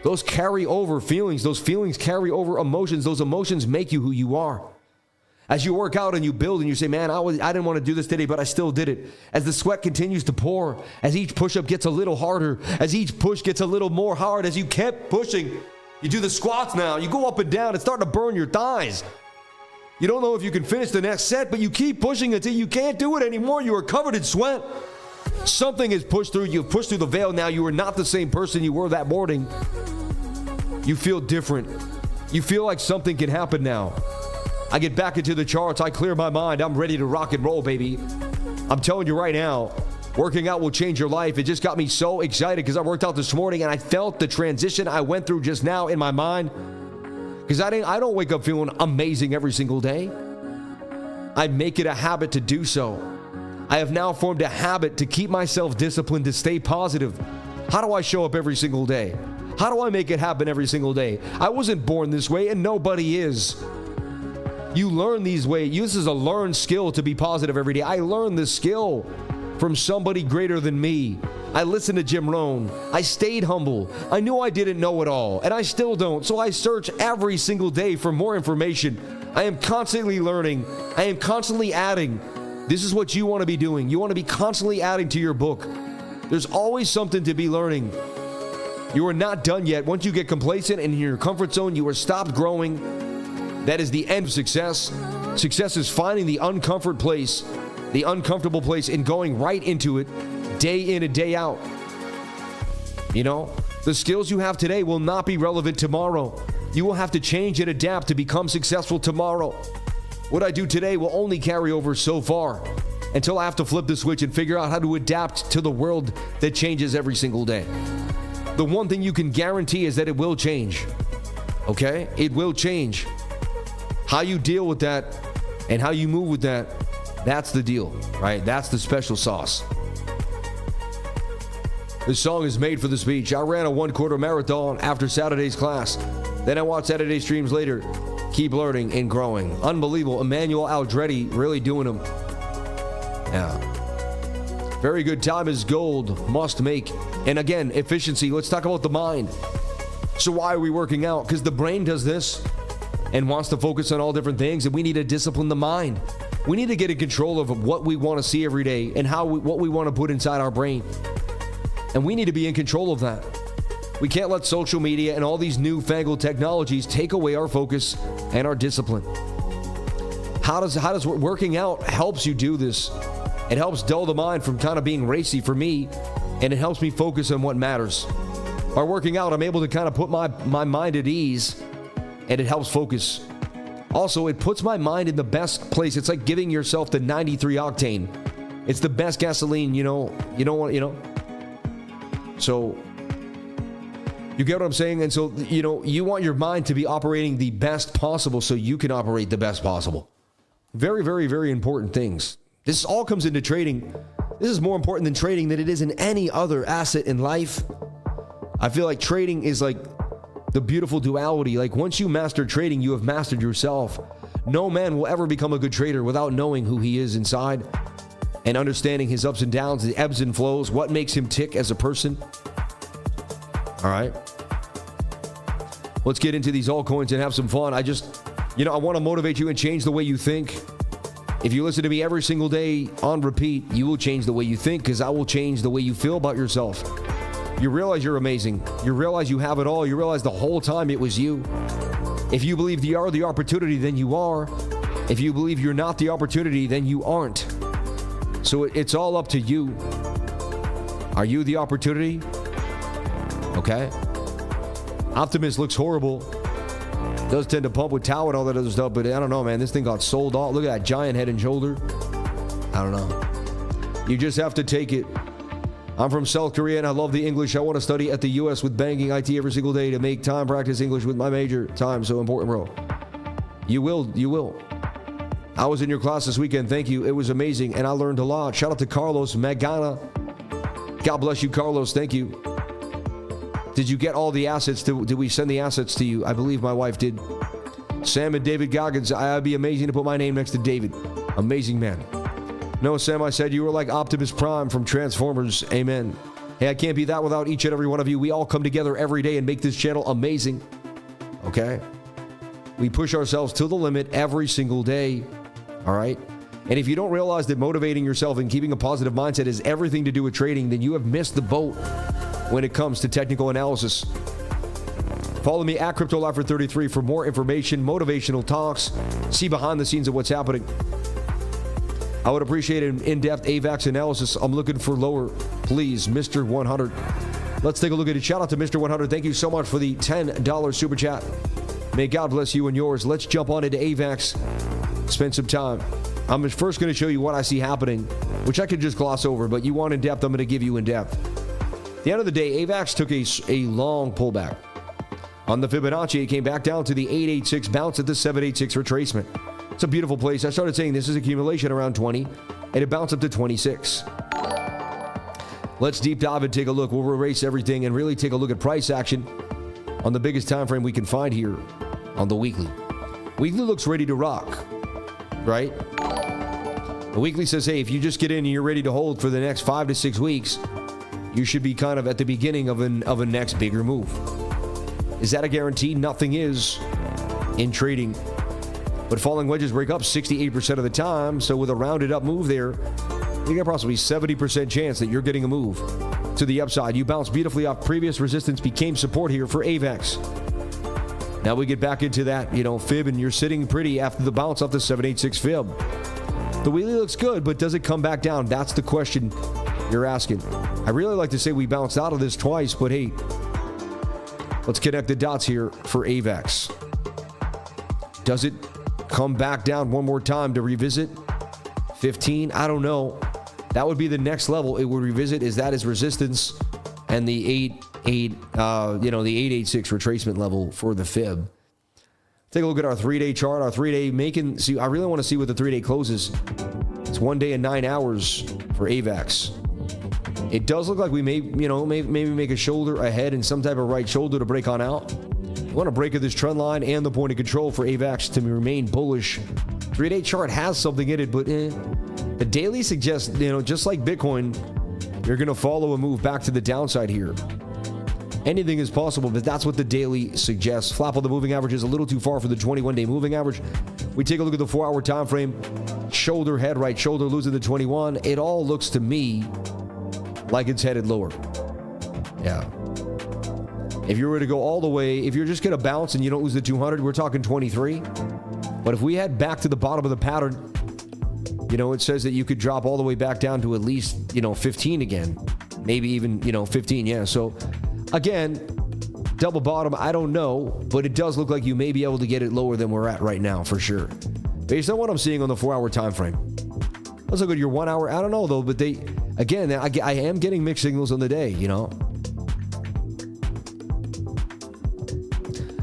Those carry over feelings. Those feelings carry over emotions. Those emotions make you who you are. As you work out and you build and you say, man, I didn't want to do this today, but I still did it. As the sweat continues to pour, as each push-up gets a little harder, as each push gets a little more hard, as you kept pushing, you do the squats now, you go up and down, it's starting to burn your thighs. You don't know if you can finish the next set, but you keep pushing until you can't do it anymore. You are covered in sweat. Something is pushed through. You've pushed through the veil. Now you are not the same person you were that morning. You feel different. You feel like something can happen now. I get back into the charts. I clear my mind. I'm ready to rock and roll, baby. I'm telling you right now, working out will change your life. It just got me so excited because I worked out this morning and I felt the transition I went through just now in my mind. Because I don't wake up feeling amazing every single day. I make it a habit to do so. I have now formed a habit to keep myself disciplined, to stay positive. How do I show up every single day? How do I make it happen every single day? I wasn't born this way and nobody is. You learn these ways. This is a learned skill to be positive every day. I learned this skill from somebody greater than me. I listened to Jim Rohn. I stayed humble. I knew I didn't know it all, and I still don't. So I search every single day for more information. I am constantly learning. I am constantly adding. This is what you want to be doing. You want to be constantly adding to your book. There's always something to be learning. You are not done yet. Once you get complacent and in your comfort zone, you are stopped growing. That is the end of success. Success is finding the uncomfort place, the uncomfortable place, and going right into it day in and day out. You know, the skills you have today will not be relevant tomorrow. You will have to change and adapt to become successful tomorrow. What I do today will only carry over so far until I have to flip the switch and figure out how to adapt to the world that changes every single day. The one thing you can guarantee is that it will change. Okay? It will change. How you deal with that and how you move with that, that's the deal, right? That's the special sauce. This song is made for the speech. I ran a 1/4 marathon after Saturday's class. Then I watched Saturday streams later. Keep learning and growing. Unbelievable. Emmanuel Aldretti really doing them. Yeah. Very good. Time is gold. Must make. And again, efficiency. Let's talk about the mind. So why are we working out? Because the brain does this and wants to focus on all different things, and we need to discipline the mind. We need to get in control of what we want to see every day and what we want to put inside our brain. And we need to be in control of that. We can't let social media and all these newfangled technologies take away our focus and our discipline. How does working out helps you do this? It helps dull the mind from kind of being racy for me, and it helps me focus on what matters. By working out, I'm able to kind of put my mind at ease, and it helps focus. Also, it puts my mind in the best place. It's like giving yourself the 93 octane. It's the best gasoline, you don't want. So, you get what I'm saying? And so, you want your mind to be operating the best possible so you can operate the best possible. Very, very, very important things. This all comes into trading. This is more important than trading than it is in any other asset in life. I feel like trading is like the beautiful duality. Like once you master trading, you have mastered yourself. No man will ever become a good trader without knowing who he is inside and understanding his ups and downs, the ebbs and flows, what makes him tick as a person. All right. Let's get into these altcoins and have some fun. I want to motivate you and change the way you think. If you listen to me every single day on repeat, you will change the way you think, because I will change the way you feel about yourself. You realize you're amazing. You realize you have it all. You realize the whole time it was you. If you believe you are the opportunity, then you are. If you believe you're not the opportunity, then you aren't. So it's all up to you. Are you the opportunity? Okay. Optimus looks horrible. Does tend to pump with tau and all that other stuff, but I don't know, man. This thing got sold off. Look at that giant head and shoulder. I don't know. You just have to take it. I'm from South Korea and I love the English. I want to study at the U.S. with banking IT every single day to make time practice English with my major. Time so important, bro. You will. I was in your class this weekend. Thank you. It was amazing and I learned a lot. Shout out to Carlos Magana. God bless you, Carlos. Thank you. Did you get all the assets? Did we send the assets to you? I believe my wife did. Sam and David Goggins. I'd be amazing to put my name next to David. Amazing man. No, Sam, I said you were like Optimus Prime from Transformers. Amen. Hey, I can't be that without each and every one of you. We all come together every day and make this channel amazing. Okay? We push ourselves to the limit every single day. All right? And if you don't realize that motivating yourself and keeping a positive mindset has everything to do with trading, then you have missed the boat when it comes to technical analysis. Follow me at CryptoLifer33 for more information, motivational talks, see behind the scenes of what's happening. I would appreciate an in-depth AVAX analysis. I'm looking for lower, please, Mr. 100. Let's take a look at it. Shout out to Mr. 100. Thank you so much for the $10 super chat. May God bless you and yours. Let's jump on into AVAX. Spend some time. I'm first going to show you what I see happening, which I could just gloss over, but you want in-depth, I'm going to give you in-depth. At the end of the day, AVAX took a long pullback. On the Fibonacci, it came back down to the 886, bounce at the 786 retracement. It's a beautiful place. I started saying this is accumulation around 20, and it bounced up to 26. Let's deep dive and take a look. We'll erase everything and really take a look at price action on the biggest time frame we can find here on the weekly. Weekly looks ready to rock, right? The weekly says, hey, if you just get in and you're ready to hold for the next 5 to 6 weeks, you should be kind of at the beginning of a next bigger move. Is that a guarantee? Nothing is in trading. But falling wedges break up 68% of the time. So with a rounded up move there, you got approximately 70% chance that you're getting a move to the upside. You bounce beautifully off previous resistance, became support here for AVAX. Now we get back into that, fib, and you're sitting pretty after the bounce off the 786 fib. The weekly looks good, but does it come back down? That's the question you're asking. I really like to say we bounced out of this twice, but hey, let's connect the dots here for AVAX. Does it come back down one more time to revisit 15? I don't know. That would be the next level it would revisit. Is that as resistance and the 886 retracement level for the fib. Take a look at our 3-day chart. Our 3-day I really want to see what the 3-day closes. It's 1 day and 9 hours for AVAX. It does look like we maybe make a shoulder ahead and some type of right shoulder to break on out. We want to break at this trend line and the point of control for AVAX to remain bullish. 3-day chart has something in it, but the daily suggests, just like Bitcoin, you're going to follow a move back to the downside here. Anything is possible, but that's what the daily suggests. Flap on the moving average is a little too far for the 21-day moving average. We take a look at the 4-hour time frame. Shoulder, head, right shoulder, losing the 21. It all looks to me like it's headed lower. Yeah. If you were to go all the way, if you're just going to bounce and you don't lose the 200, we're talking 23. But if we head back to the bottom of the pattern, it says that you could drop all the way back down to at least, 15 again. Maybe even, 15, yeah. So, again, double bottom, I don't know, but it does look like you may be able to get it lower than we're at right now, for sure. Based on what I'm seeing on the 4-hour time frame. Let's look at your 1 hour. I don't know, though, but I am getting mixed signals on the day,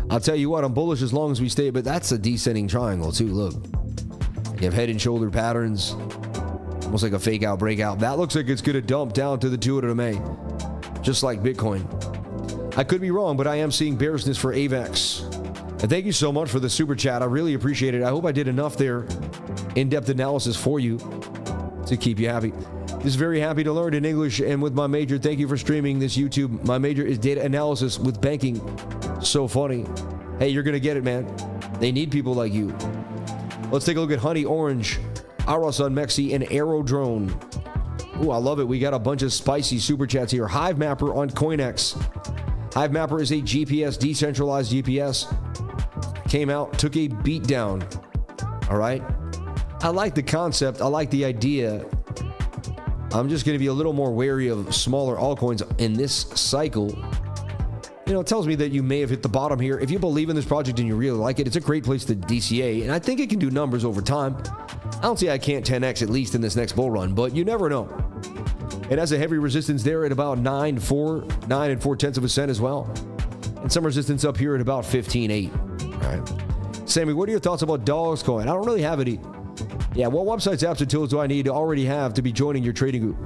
I'll tell you what, I'm bullish as long as we stay, but that's a descending triangle, too. Look. You have head and shoulder patterns, almost like a fake out breakout. That looks like it's going to dump down to the 200 MA, just like Bitcoin. I could be wrong, but I am seeing bearishness for AVAX. And thank you so much for the super chat. I really appreciate it. I hope I did enough there, in-depth analysis for you to keep you happy. Just very happy to learn in English and with my major. Thank you for streaming this YouTube. My major is data analysis with banking. So funny. Hey, you're going to get it, man. They need people like you. Let's take a look at Honey Orange, Aros on Mexi, and AERO Drone. Ooh, I love it. We got a bunch of spicy super chats here. Hive Mapper on CoinEx. Hive Mapper is a GPS, decentralized GPS. Came out, took a beat down. All right. I like the concept. I like the idea. I'm just going to be a little more wary of smaller altcoins in this cycle. It tells me that you may have hit the bottom here. If you believe in this project and you really like it, it's a great place to DCA, and I think it can do numbers over time. I don't see I can't 10x at least in this next bull run, but you never know. It has a heavy resistance there at about 9 4/10 of a cent as well, and some resistance up here at about 15.8. All right, Sammy, what are your thoughts about Dogecoin? I don't really have any. Yeah, what websites, apps, and tools do I need to already have to be joining your trading group?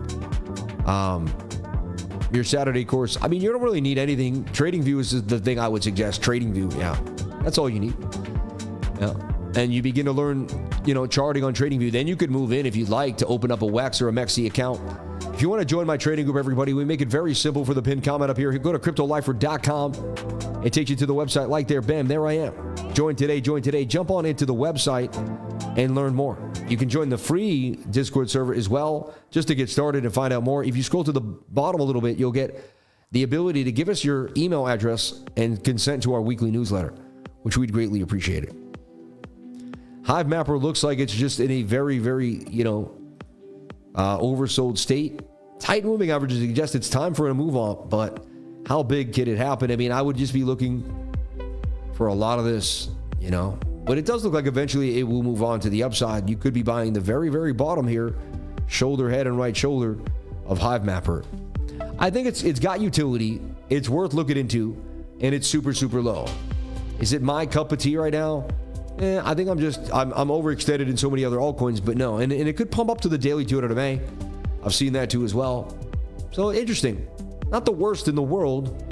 Your Saturday course. I mean, you don't really need anything. TradingView is the thing I would suggest. TradingView, yeah. That's all you need. Yeah. And you begin to learn, charting on TradingView. Then you could move in if you'd like to open up a WEX or a MEXC account. If you want to join my trading group, everybody, we make it very simple for the pinned comment up here. Go to CryptoLifer.com. It takes you to the website like there. Bam, there I am. Join today. Jump on into the website and learn more. You can join the free Discord server as well, just to get started and find out more. If you scroll to the bottom a little bit, you'll get the ability to give us your email address and consent to our weekly newsletter, which we'd greatly appreciate it. Hive Mapper looks like it's just in a very, very, oversold state. Tight moving averages suggest it's time for a move on, but how big can it happen? I mean, I would just be looking for a lot of this, but it does look like eventually it will move on to the upside. You could be buying the very, very bottom here, shoulder, head, and right shoulder of Hive Mapper. I think it's got utility. It's worth looking into, and it's super, super low. Is it my cup of tea right now? I think I'm overextended in so many other altcoins, but no. And it could pump up to the daily 200 MA. I've seen that too as well. So interesting. Not the worst in the world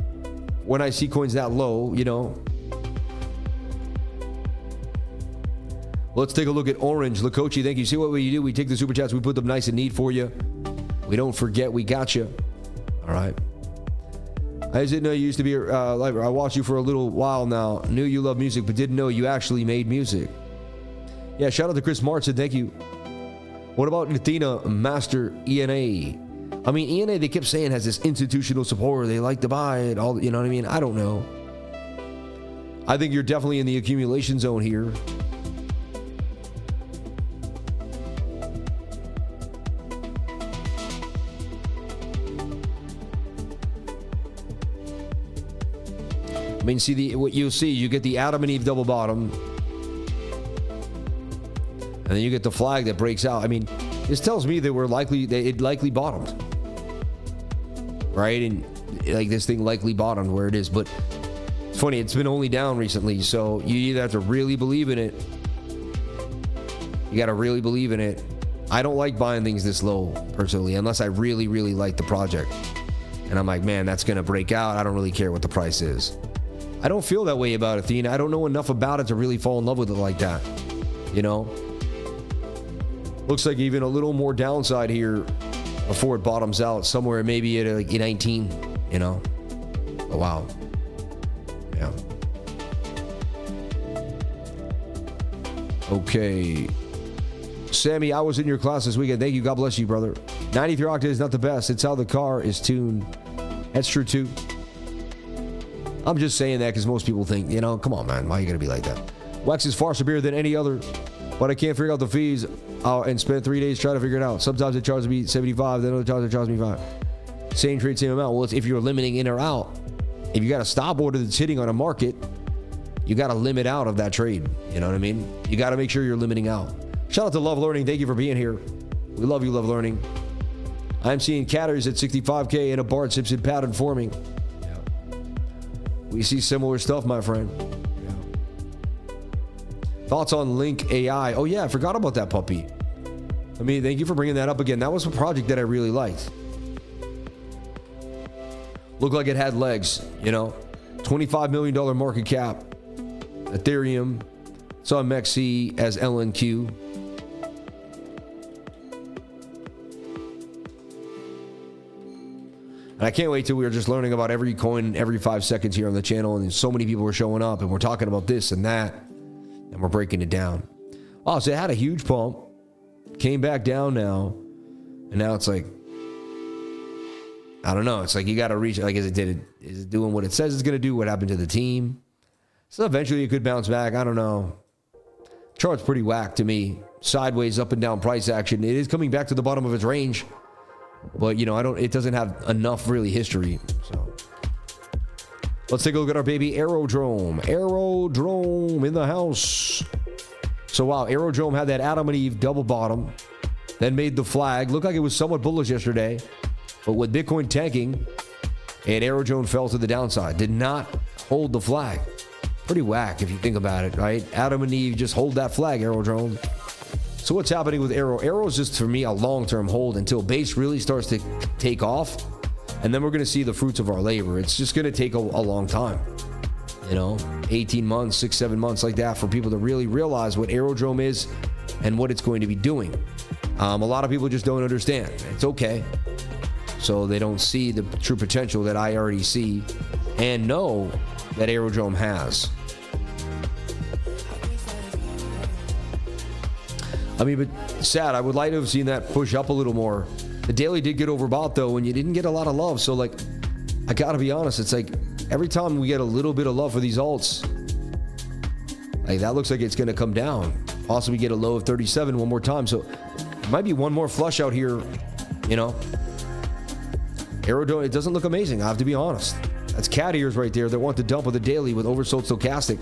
when I see coins that low, Let's take a look at ORNJ. Lakochi, thank you. See what we do? We take the super chats, we put them nice and neat for you. We don't forget, we got you. All right. I didn't know you used to be I watched you for a little while now. Knew you love music, but didn't know you actually made music. Yeah, shout out to Chris Martin. Thank you. What about Athena Master ENA? I mean, ENA, they kept saying, has this institutional support. They like to buy it. All, you know what I mean? I don't know. I think you're definitely in the accumulation zone here. I mean, see what you'll see. You get the Adam and Eve double bottom, and then you get the flag that breaks out. I mean, this tells me that it likely bottomed, right? And like this thing likely bottomed where it is. But it's funny, it's been only down recently, so you either have to really believe in it. You got to really believe in it. I don't like buying things this low personally, unless I really, really like the project, and I'm like, man, that's gonna break out. I don't really care what the price is. I don't feel that way about Athena. I don't know enough about it to really fall in love with it like that. Looks like even a little more downside here before it bottoms out somewhere maybe at like 19, Oh, wow. Yeah. Okay. Sammy, I was in your class this weekend. Thank you. God bless you, brother. 93 octave is not the best. It's how the car is tuned. That's true too. I'm just saying that because most people think, come on, man, why are you going to be like that? Wax is far superior than any other, but I can't figure out the fees and spend 3 days trying to figure it out. Sometimes it charges me 75, then other times it charges me 5. Same trade, same amount. Well, if you're limiting in or out, if you got a stop order that's hitting on a market, you got to limit out of that trade. You know what I mean? You got to make sure you're limiting out. Shout out to Love Learning. Thank you for being here. We love you, Love Learning. I'm seeing Catters at 65K and a Bart Simpson pattern forming. We see similar stuff, my friend. Yeah. Thoughts on Link AI? Oh, yeah, I forgot about that puppy. I mean, thank you for bringing that up again. That was a project that I really liked. Looked like it had legs, $25 million market cap. Ethereum. Saw MEXC as LNQ. And I can't wait till we're just learning about every coin every 5 seconds here on the channel. And so many people are showing up and we're talking about this and that. And we're breaking it down. Oh, so it had a huge pump. Came back down now. And now it's like, I don't know. It's like you got to reach, like, is it doing what it says it's going to do? What happened to the team? So eventually it could bounce back. I don't know. Chart's pretty whack to me. Sideways, up and down price action. It is coming back to the bottom of its range. But, it doesn't have enough really history. So let's take a look at our baby Aerodrome. Aerodrome in the house. So, wow, Aerodrome had that Adam and Eve double bottom, then made the flag. Looked like it was somewhat bullish yesterday. But with Bitcoin tanking, and Aerodrome fell to the downside. Did not hold the flag. Pretty whack if you think about it, right? Adam and Eve just hold that flag, Aerodrome. So what's happening with AERO? AERO is just, for me, a long-term hold until base really starts to take off. And then we're going to see the fruits of our labor. It's just going to take a long time. 18 months, 6, 7 months like that for people to really realize what Aerodrome is and what it's going to be doing. A lot of people just don't understand. It's okay. So they don't see the true potential that I already see and know that Aerodrome has. I mean, but sad. I would like to have seen that push up a little more. The daily did get overbought, though, and you didn't get a lot of love. So, like, I gotta be honest, it's like every time we get a little bit of love for these alts, like that looks like it's gonna come down. Also, we get a low of 37 one more time, so it might be one more flush out here, you know. AERO, it doesn't look amazing, I have to be honest. That's cat ears right there that want to dump with a daily with oversold stochastic.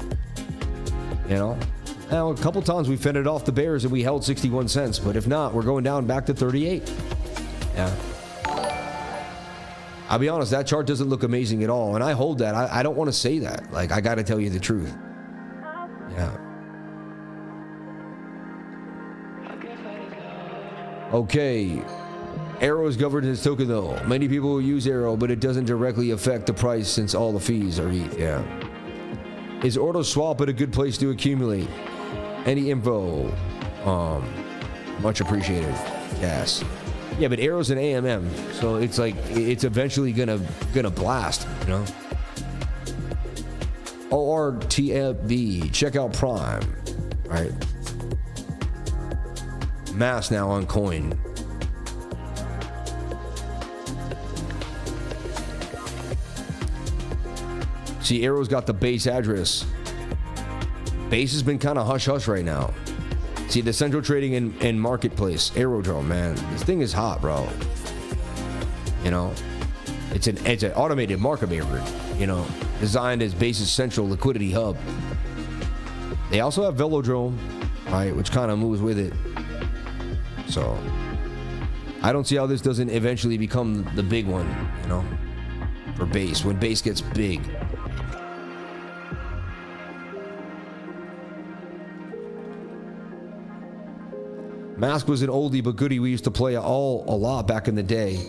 You know? Now, a couple times we fended off the bears and we held 61 cents, but if not, we're going down back to 38. Yeah. I'll be honest, that chart doesn't look amazing at all, and I hold that. I don't want to say that. Like, I gotta tell you the truth. Yeah. Okay. AERO is governed in its token though. Many people will use AERO, but it doesn't directly affect the price since all the fees are ETH. Yeah. Is auto swap at a good place to accumulate? Any info? Much appreciated. Yes. Yeah, but AERO's an AMM, so it's like it's eventually gonna blast, you know. ORTFB, check out Prime. All right. Mass now on coin. See, AERO's got the base address. Base has been kind of hush-hush right now. See, the central trading and marketplace. AERO, man. This thing is hot, bro. You know? It's an automated market maker, you know, designed as Base's central liquidity hub. They also have Velodrome, right, which kind of moves with it. So, I don't see how this doesn't eventually become the big one, you know, for Base, when Base gets big. Mask was an oldie but goodie we used to play a lot back in the day.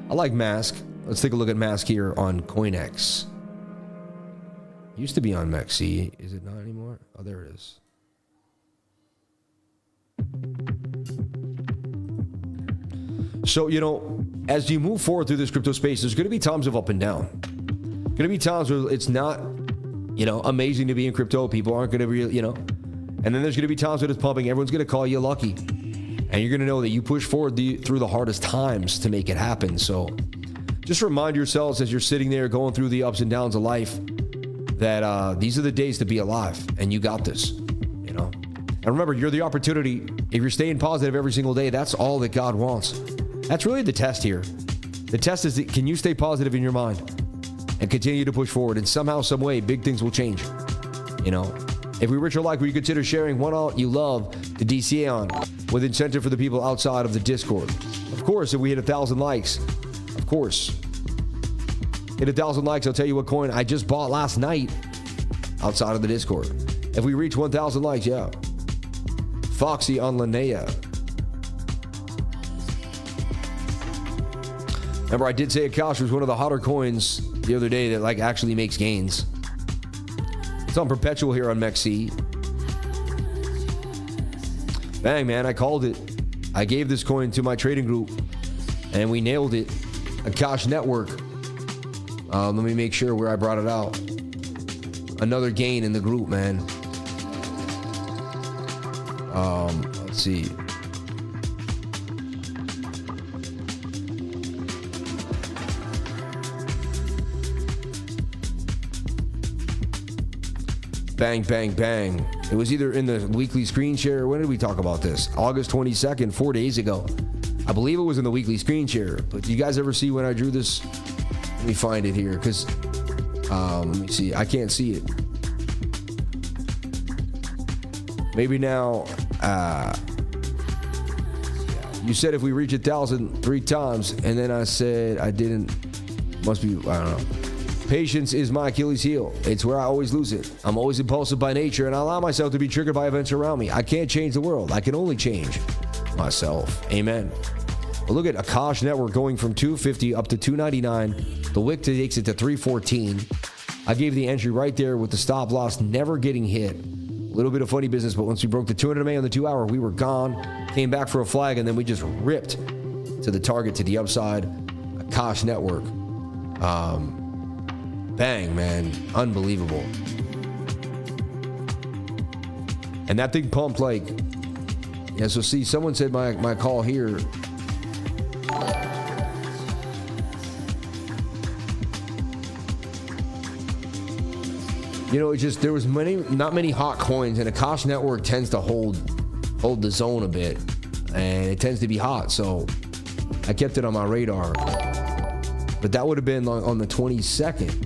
I like Mask. Let's take a look at Mask here on CoinX. Used to be on MEXC. Is it not anymore? Oh, there it is. So, you know, as you move forward through this crypto space, there's going to be times of up and down. Going to be times where it's not, you know, amazing to be in crypto. People aren't going to be, you know. And then there's going to be times when it's pumping. Everyone's going to call you lucky. And you're going to know that you push forward through the hardest times to make it happen. So just remind yourselves as you're sitting there going through the ups and downs of life that these are the days to be alive. And you got this, you know. And remember, you're the opportunity. If you're staying positive every single day, that's all that God wants. That's really the test here. The test is, can you stay positive in your mind and continue to push forward? And somehow, some way, big things will change, you know. If we reach your like, will you consider sharing one alt you love to DCA on with incentive for the people outside of the Discord? Of course, if we hit 1,000 likes, of course. Hit 1,000 likes, I'll tell you what coin I just bought last night outside of the Discord. If we reach 1,000 likes, yeah. Foxy on Linnea. Remember, I did say Akash was one of the hotter coins the other day that like actually makes gains. It's on perpetual here on MEXC. Bang, man, I called it. I gave this coin to my trading group and we nailed it. Akash Network. Let me make sure where I brought it out. Another gain in the group, man. Let's see. Bang, bang, bang. It was either in the weekly screen share. When did we talk about this? August 22nd, 4 days ago. I believe it was in the weekly screen share. But do you guys ever see when I drew this? Let me find it here, because let me see. I can't see it. Maybe now. You said if we reach 1,000 3 times, and then I said I didn't. Must be, I don't know. Patience is my Achilles heel. It's where I always lose it. I'm always impulsive by nature, and I allow myself to be triggered by events around me. I can't change the world. I can only change myself. Amen. But look at Akash Network going from 250 up to 299. The wick takes it to 314. I gave the entry right there with the stop loss never getting hit. A little bit of funny business, but once we broke the 200 MA on the 2 hour, we were gone. Came back for a flag, and then we just ripped to the target to the upside. Akash Network. Bang, man. Unbelievable. And that thing pumped like... Yeah, so see, someone said my call here... You know, it's just there was not many hot coins, and Akash Network tends to hold the zone a bit, and it tends to be hot. So I kept it on my radar. But that would have been on the 22nd.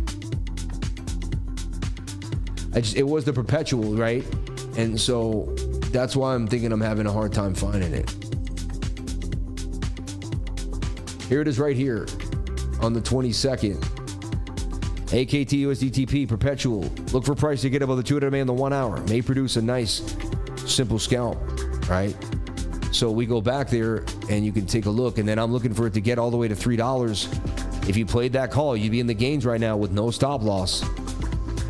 It was the perpetual, right? And so that's why I'm thinking I'm having a hard time finding it. Here it is right here on the 22nd. AKT USDTP perpetual. Look for price to get above the 200 MA in the 1 hour. May produce a nice simple scalp, right? So we go back there and you can take a look, and then I'm looking for it to get all the way to $3. If you played that call, you'd be in the gains right now with no stop loss.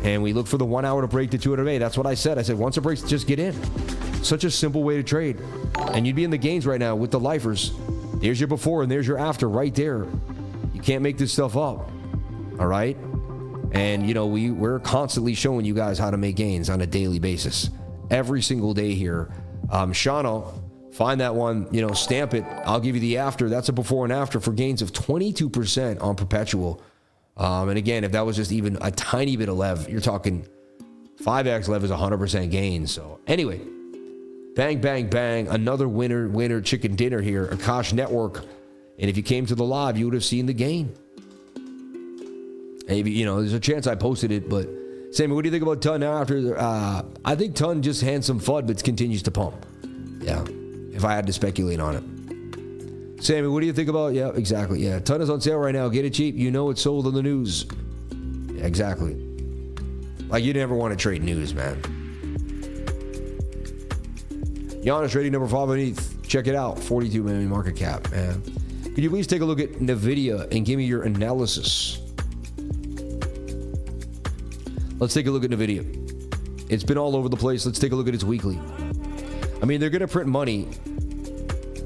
And we look for the 1 hour to break the 200 MA. That's what I said. I said, once it breaks, just get in. Such a simple way to trade. And you'd be in the gains right now with the lifers. There's your before and there's your after right there. You can't make this stuff up. All right? And, you know, we're constantly showing you guys how to make gains on a daily basis. Every single day here. Shano, find that one, you know, stamp it. I'll give you the after. That's a before and after for gains of 22% on perpetual. And again, if that was just even a tiny bit of lev, you're talking 5x lev is 100% gain. So anyway, bang, bang, bang. Another winner chicken dinner here. Akash Network. And if you came to the live, you would have seen the gain. Maybe, you know, there's a chance I posted it, but Sammy, what do you think about Ton now after? I think Ton just hands some FUD, but continues to pump. Yeah, if I had to speculate on it. Sammy, what do you think about? Yeah, exactly. Yeah, Ton is on sale right now. Get it cheap. You know it's sold on the news. Yeah, exactly. Like you never want to trade news, man. Giannis trading number 5 underneath. Check it out. 42 million market cap, man. Could you please take a look at NVDA and give me your analysis? Let's take a look at NVIDIA. It's been all over the place. Let's take a look at its weekly. I mean, they're going to print money,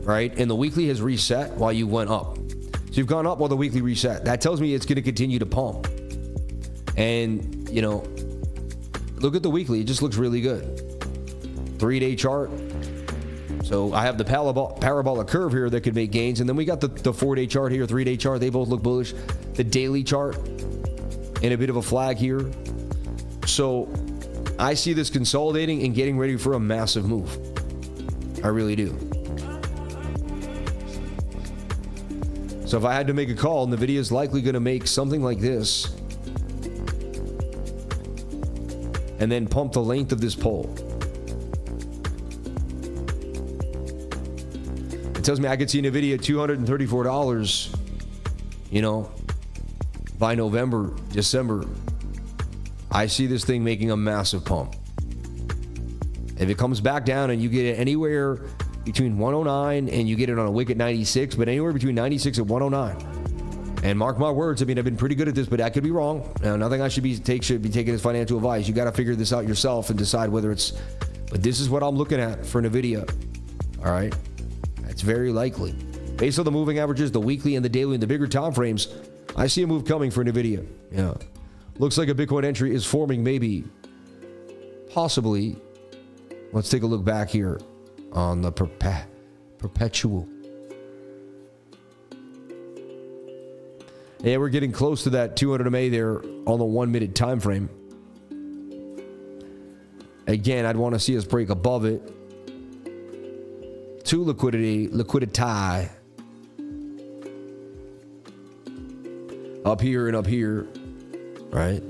right? And the weekly has reset while you went up. So you've gone up while the weekly reset. That tells me it's going to continue to pump. And, you know, look at the weekly. It just looks really good. 3-day chart. So I have the parabolic curve here that could make gains. And then we got the 4-day chart here, 3-day chart. They both look bullish. The daily chart and a bit of a flag here. So I see this consolidating and getting ready for a massive move. I really do. So if I had to make a call, NVIDIA is likely going to make something like this and then pump the length of this pole. It tells me I could see NVIDIA $234, you know, by November, December. I see this thing making a massive pump. If it comes back down and you get it anywhere between 109 and you get it on a wick at 96, but anywhere between 96 and 109. And mark my words, I mean, I've been pretty good at this, but I could be wrong. Now, nothing I should be taking as financial advice. You got to figure this out yourself and decide whether it's, but this is what I'm looking at for NVIDIA. All right. That's very likely. Based on the moving averages, the weekly and the daily and the bigger time frames, I see a move coming for NVIDIA. Yeah. Looks like a Bitcoin entry is forming, maybe, possibly. Let's take a look back here on the perpetual. Yeah, we're getting close to that 200 MA there on the 1 minute time frame. Again, I'd want to see us break above it. To liquidity. Up here and up here. Right?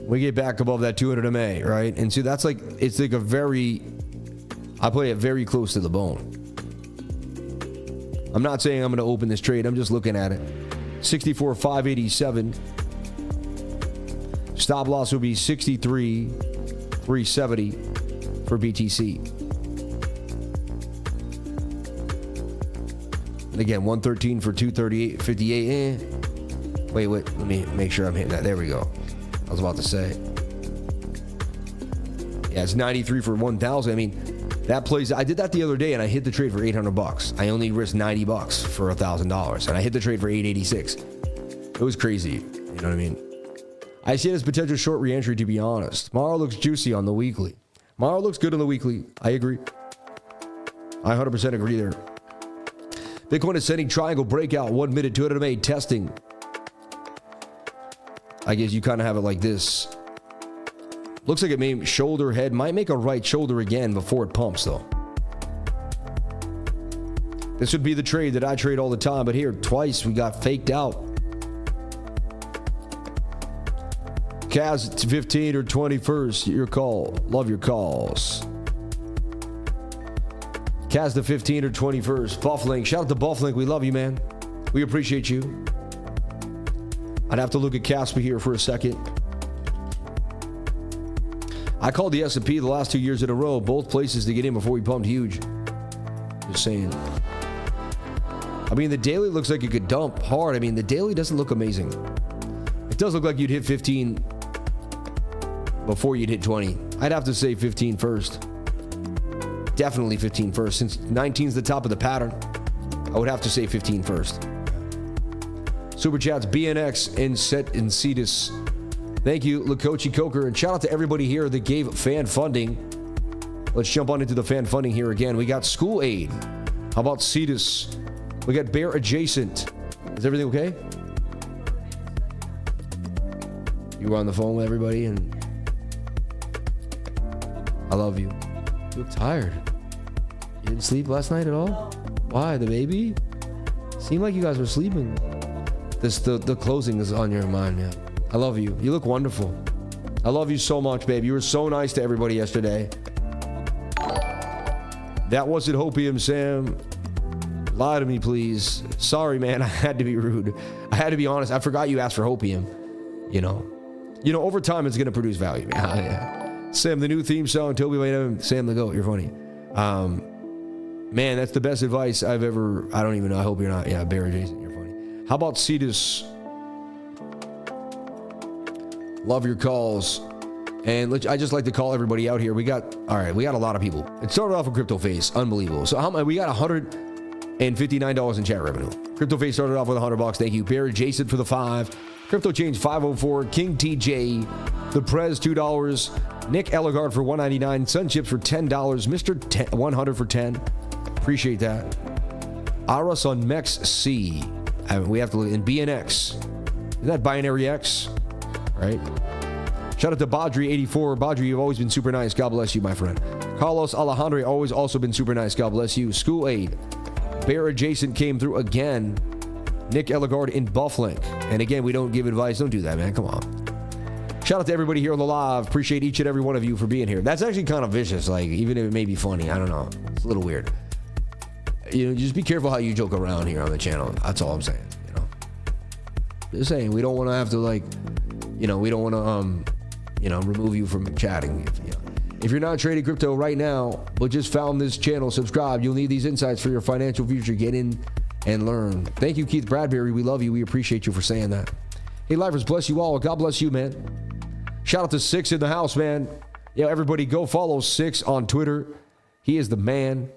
We get back above that 200 MA, right? And see, that's like, it's like a very, I play it very close to the bone. I'm not saying I'm going to open this trade. I'm just looking at it. 64,587. Stop loss would be 63,370 for BTC. And again, 113 for 238.58. Wait, let me make sure I'm hitting that. There we go. I was about to say. Yeah, it's 93 for 1,000. I mean, that plays. I did that the other day, and I hit the trade for $800. I only risked $90 for $1,000, and I hit the trade for $886. It was crazy. You know what I mean? I see it as potential short re-entry, to be honest. Mara looks juicy on the weekly. Mara looks good on the weekly. I agree. I 100% agree there. Bitcoin ascending triangle breakout, 1 minute, 208 testing. I guess you kind of have it like this. Looks like it may shoulder head, might make a right shoulder again before it pumps though. This would be the trade that I trade all the time, but here twice we got faked out. Kaz, it's 15 or 21st, your call. Love your calls. Kaz, the 15 or 21st. Bufflink, shout out to Bufflink. We love you, man. We appreciate you. I'd have to look at Casper here for a second. I called the S&P the last 2 years in a row, both places to get in before we pumped huge. Just saying. I mean, the daily looks like it could dump hard. I mean, the daily doesn't look amazing. It does look like you'd hit 15 before you'd hit 20. I'd have to say 15 first. Definitely 15 first. Since 19 is the top of the pattern, I would have to say 15 first. Super chats, BNX and Set and Cetus. Thank you, Lakochi Coker. And shout out to everybody here that gave fan funding. Let's jump on into the fan funding here again. We got School Aid. How about Cetus? We got Bear Adjacent. Is everything okay? You were on the phone with everybody and I love you. You look tired. You didn't sleep last night at all? Why? The baby? Seemed like you guys were sleeping. The closing is on your mind, man. I love you. You look wonderful. I love you so much, babe. You were so nice to everybody yesterday. That wasn't Hopium, Sam. Lie to me, please. Sorry, man. I had to be rude. I had to be honest. I forgot you asked for Hopium. You know, over time, it's going to produce value. Yeah. Sam, the new theme song, Toby Wayne, Sam the Goat. You're funny. Man, that's the best advice I've ever. I don't even know. I hope you're not. Yeah, Bear Jason. You're funny. How about Cetus? Love your calls. And I just like to call everybody out here. We got a lot of people. It started off with Crypto Face. Unbelievable. So we got $159 in chat revenue. Crypto Face started off with $100. Thank you. Barry Jason for the 5. Crypto Change 504. King TJ. The Prez $2. Nick Ellegard for $199. Sunchips for $10. Mr. 100 for 10. Appreciate that. Aras on Mex C. We have to look in BNX. Is that Binary X? Right? Shout out to Badri84. Badri, you've always been super nice. God bless you, my friend. Carlos Alejandro, always also been super nice. God bless you. School Aid. Bear Adjacent came through again. Nick Ellegard in Bufflink. And again, we don't give advice. Don't do that, man. Come on. Shout out to everybody here on the live. Appreciate each and every one of you for being here. That's actually kind of vicious. Like, even if it may be funny, I don't know. It's a little weird. Just be careful how you joke around here on the channel. That's all I'm saying. Just saying, we don't want to have to we don't want to remove you from chatting. If you're not trading crypto right now, but just found this channel, subscribe. You'll need these insights for your financial future. Get in and learn. Thank you, Keith Bradbury. We love you. We appreciate you for saying that. Hey, lifers, bless you all. God bless you, man. Shout out to Six in the house, man. Yeah, everybody go follow Six on Twitter. He is the man.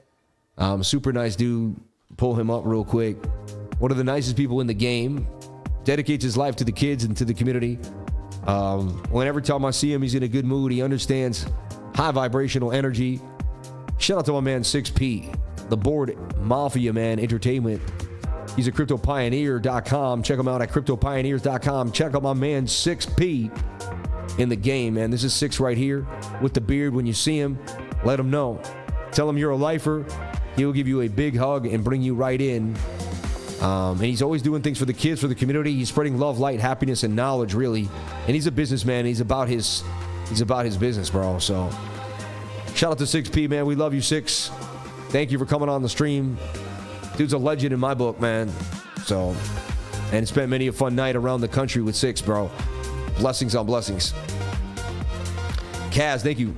Super nice dude. Pull him up real quick. One of the nicest people in the game. Dedicates his life to the kids and to the community. Every time I see him, he's in a good mood. He understands high vibrational energy. Shout out to my man 6P, the board mafia, man, entertainment. He's at cryptopioneer.com. Check him out at cryptopioneers.com. Check out my man 6P in the game, man. This is 6 right here with the beard. When you see him, let him know. Tell him you're a lifer. He'll give you a big hug and bring you right in. And he's always doing things for the kids, for the community. He's spreading love, light, happiness, and knowledge, really. And he's a businessman. He's about his business, bro. So shout out to 6P, man. We love you, 6. Thank you for coming on the stream. Dude's a legend in my book, man. So, and spent many a fun night around the country with 6, bro. Blessings on blessings. Kaz, thank you.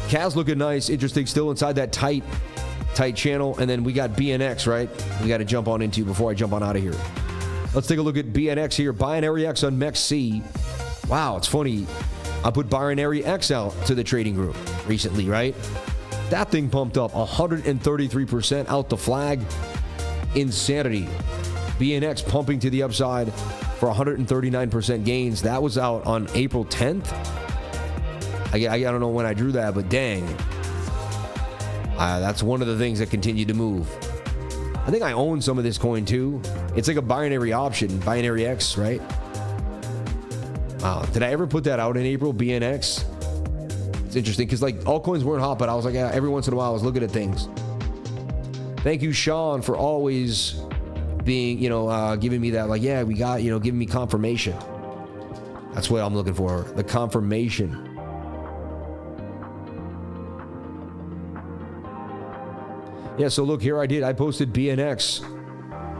Kaz looking nice, interesting, still inside that tight channel. And then we got BNX, right? We got to jump on into before I jump on out of here. Let's take a look at BNX here. Binary X on Mex C. Wow, it's funny. I put Binary X out to the trading group recently, right? That thing pumped up 133% out the flag. Insanity. BNX pumping to the upside for 139% gains. That was out on April 10th. I don't know when I drew that, but dang. That's one of the things that continued to move. I think I own some of this coin too. It's like a binary option, binary X, right? Wow, did I ever put that out in April, BNX? It's interesting because like altcoins weren't hot, but I was like, yeah, every once in a while I was looking at things. Thank you, Sean, for always being, giving me that, like, yeah, we got, giving me confirmation. That's what I'm looking for, the confirmation. Yeah, so look, here I posted BNX,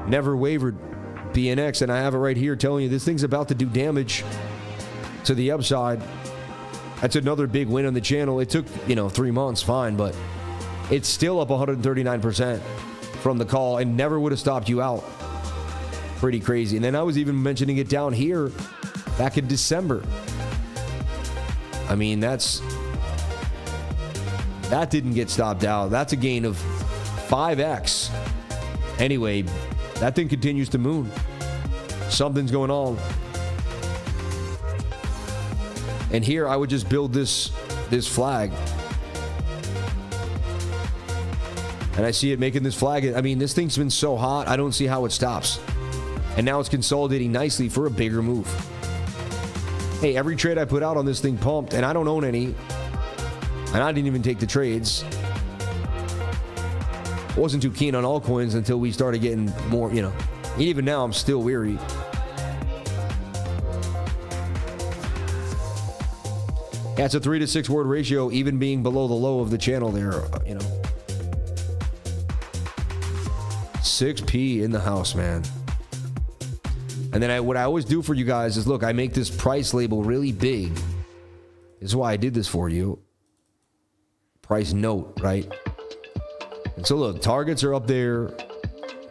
never wavered BNX, and I have it right here telling you this thing's about to do damage to the upside. That's another big win on the channel. It took, 3 months, fine, but it's still up 139% from the call and never would have stopped you out. Pretty crazy. And then I was even mentioning it down here back in December. I mean, that didn't get stopped out. That's a gain of 5x. Anyway, that thing continues to moon. Something's going on. And here I would just build this flag. And I see it making this flag. I mean, this thing's been so hot, I don't see how it stops. And now it's consolidating nicely for a bigger move. Hey, every trade I put out on this thing pumped, and I don't own any. And I didn't even take the trades. Wasn't too keen on altcoins until we started getting more, Even now, I'm still weary. Yeah, it's a 3 to 6 word ratio, even being below the low of the channel there, 6p in the house, man. And then what I always do for you guys is, look, I make this price label really big. This is why I did this for you. Price note, right? And so look, targets are up there.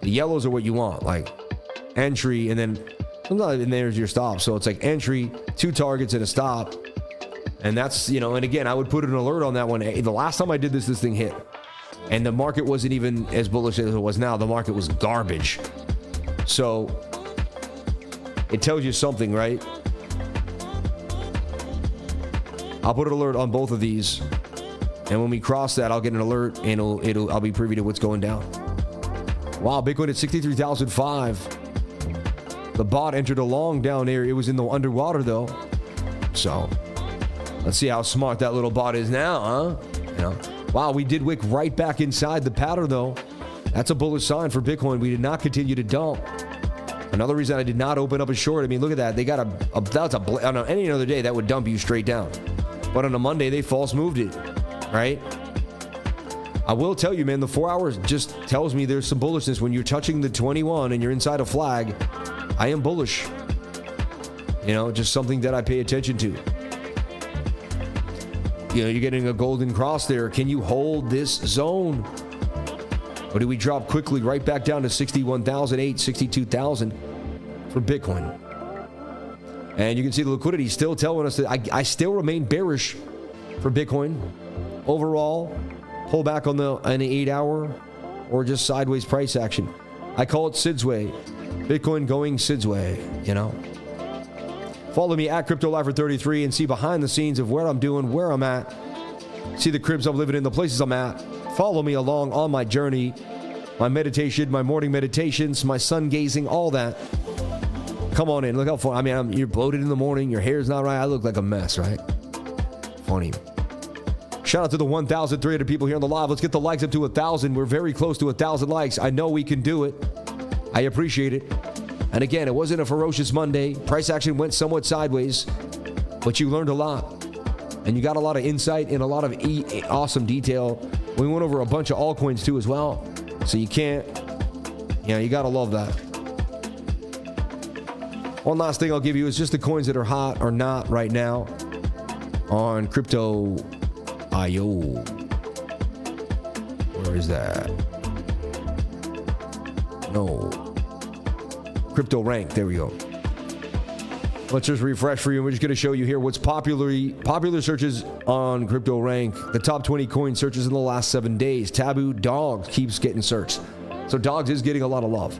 The yellows are what you want, like entry, and then there's your stop. So it's like entry, 2 targets and a stop. And that's, and again, I would put an alert on that one. The last time I did this thing hit. And the market wasn't even as bullish as it was now. The market was garbage. So it tells you something, right? I'll put an alert on both of these. And when we cross that, I'll get an alert and I'll be privy to what's going down. Wow, Bitcoin at 63,005. The bot entered a long down there. It was in the underwater though. So let's see how smart that little bot is now, huh? Wow, we did wick right back inside the pattern though. That's a bullish sign for Bitcoin. We did not continue to dump. Another reason I did not open up a short. I mean, look at that. They got on any other day that would dump you straight down. But on a Monday, they false moved it, right? I will tell you, man, the 4 hours just tells me there's some bullishness. When you're touching the 21 and you're inside a flag, I am bullish. Just something that I pay attention to. You're getting a golden cross there. Can you hold this zone? Or do we drop quickly right back down to 61,008, 62,000 for Bitcoin? And you can see the liquidity still telling us that I still remain bearish for Bitcoin. Overall, pull back on the 8-hour or just sideways price action. I call it Sid's way. Bitcoin going Sid's way, Follow me at CryptoLifer33 and see behind the scenes of what I'm doing, where I'm at. See the cribs I'm living in, the places I'm at. Follow me along on my journey, my meditation, my morning meditations, my sun gazing, all that. Come on in. Look how fun. I mean, you're bloated in the morning. Your hair's not right. I look like a mess, right? Funny. Shout out to the 1,300 people here on the live. Let's get the likes up to 1,000. We're very close to 1,000 likes. I know we can do it. I appreciate it. And again, it wasn't a ferocious Monday. Price action went somewhat sideways, but you learned a lot. And you got a lot of insight and a lot of awesome detail. We went over a bunch of altcoins too as well. So you got to love that. One last thing I'll give you is just the coins that are hot or not right now on Crypto.io. Where is that? No. Crypto rank. There we go. Let's just refresh for you. We're just going to show you here what's popular searches on Crypto rank. The top 20 coin searches in the last 7 days. Taboo Dogs keeps getting searched. So Dogs is getting a lot of love.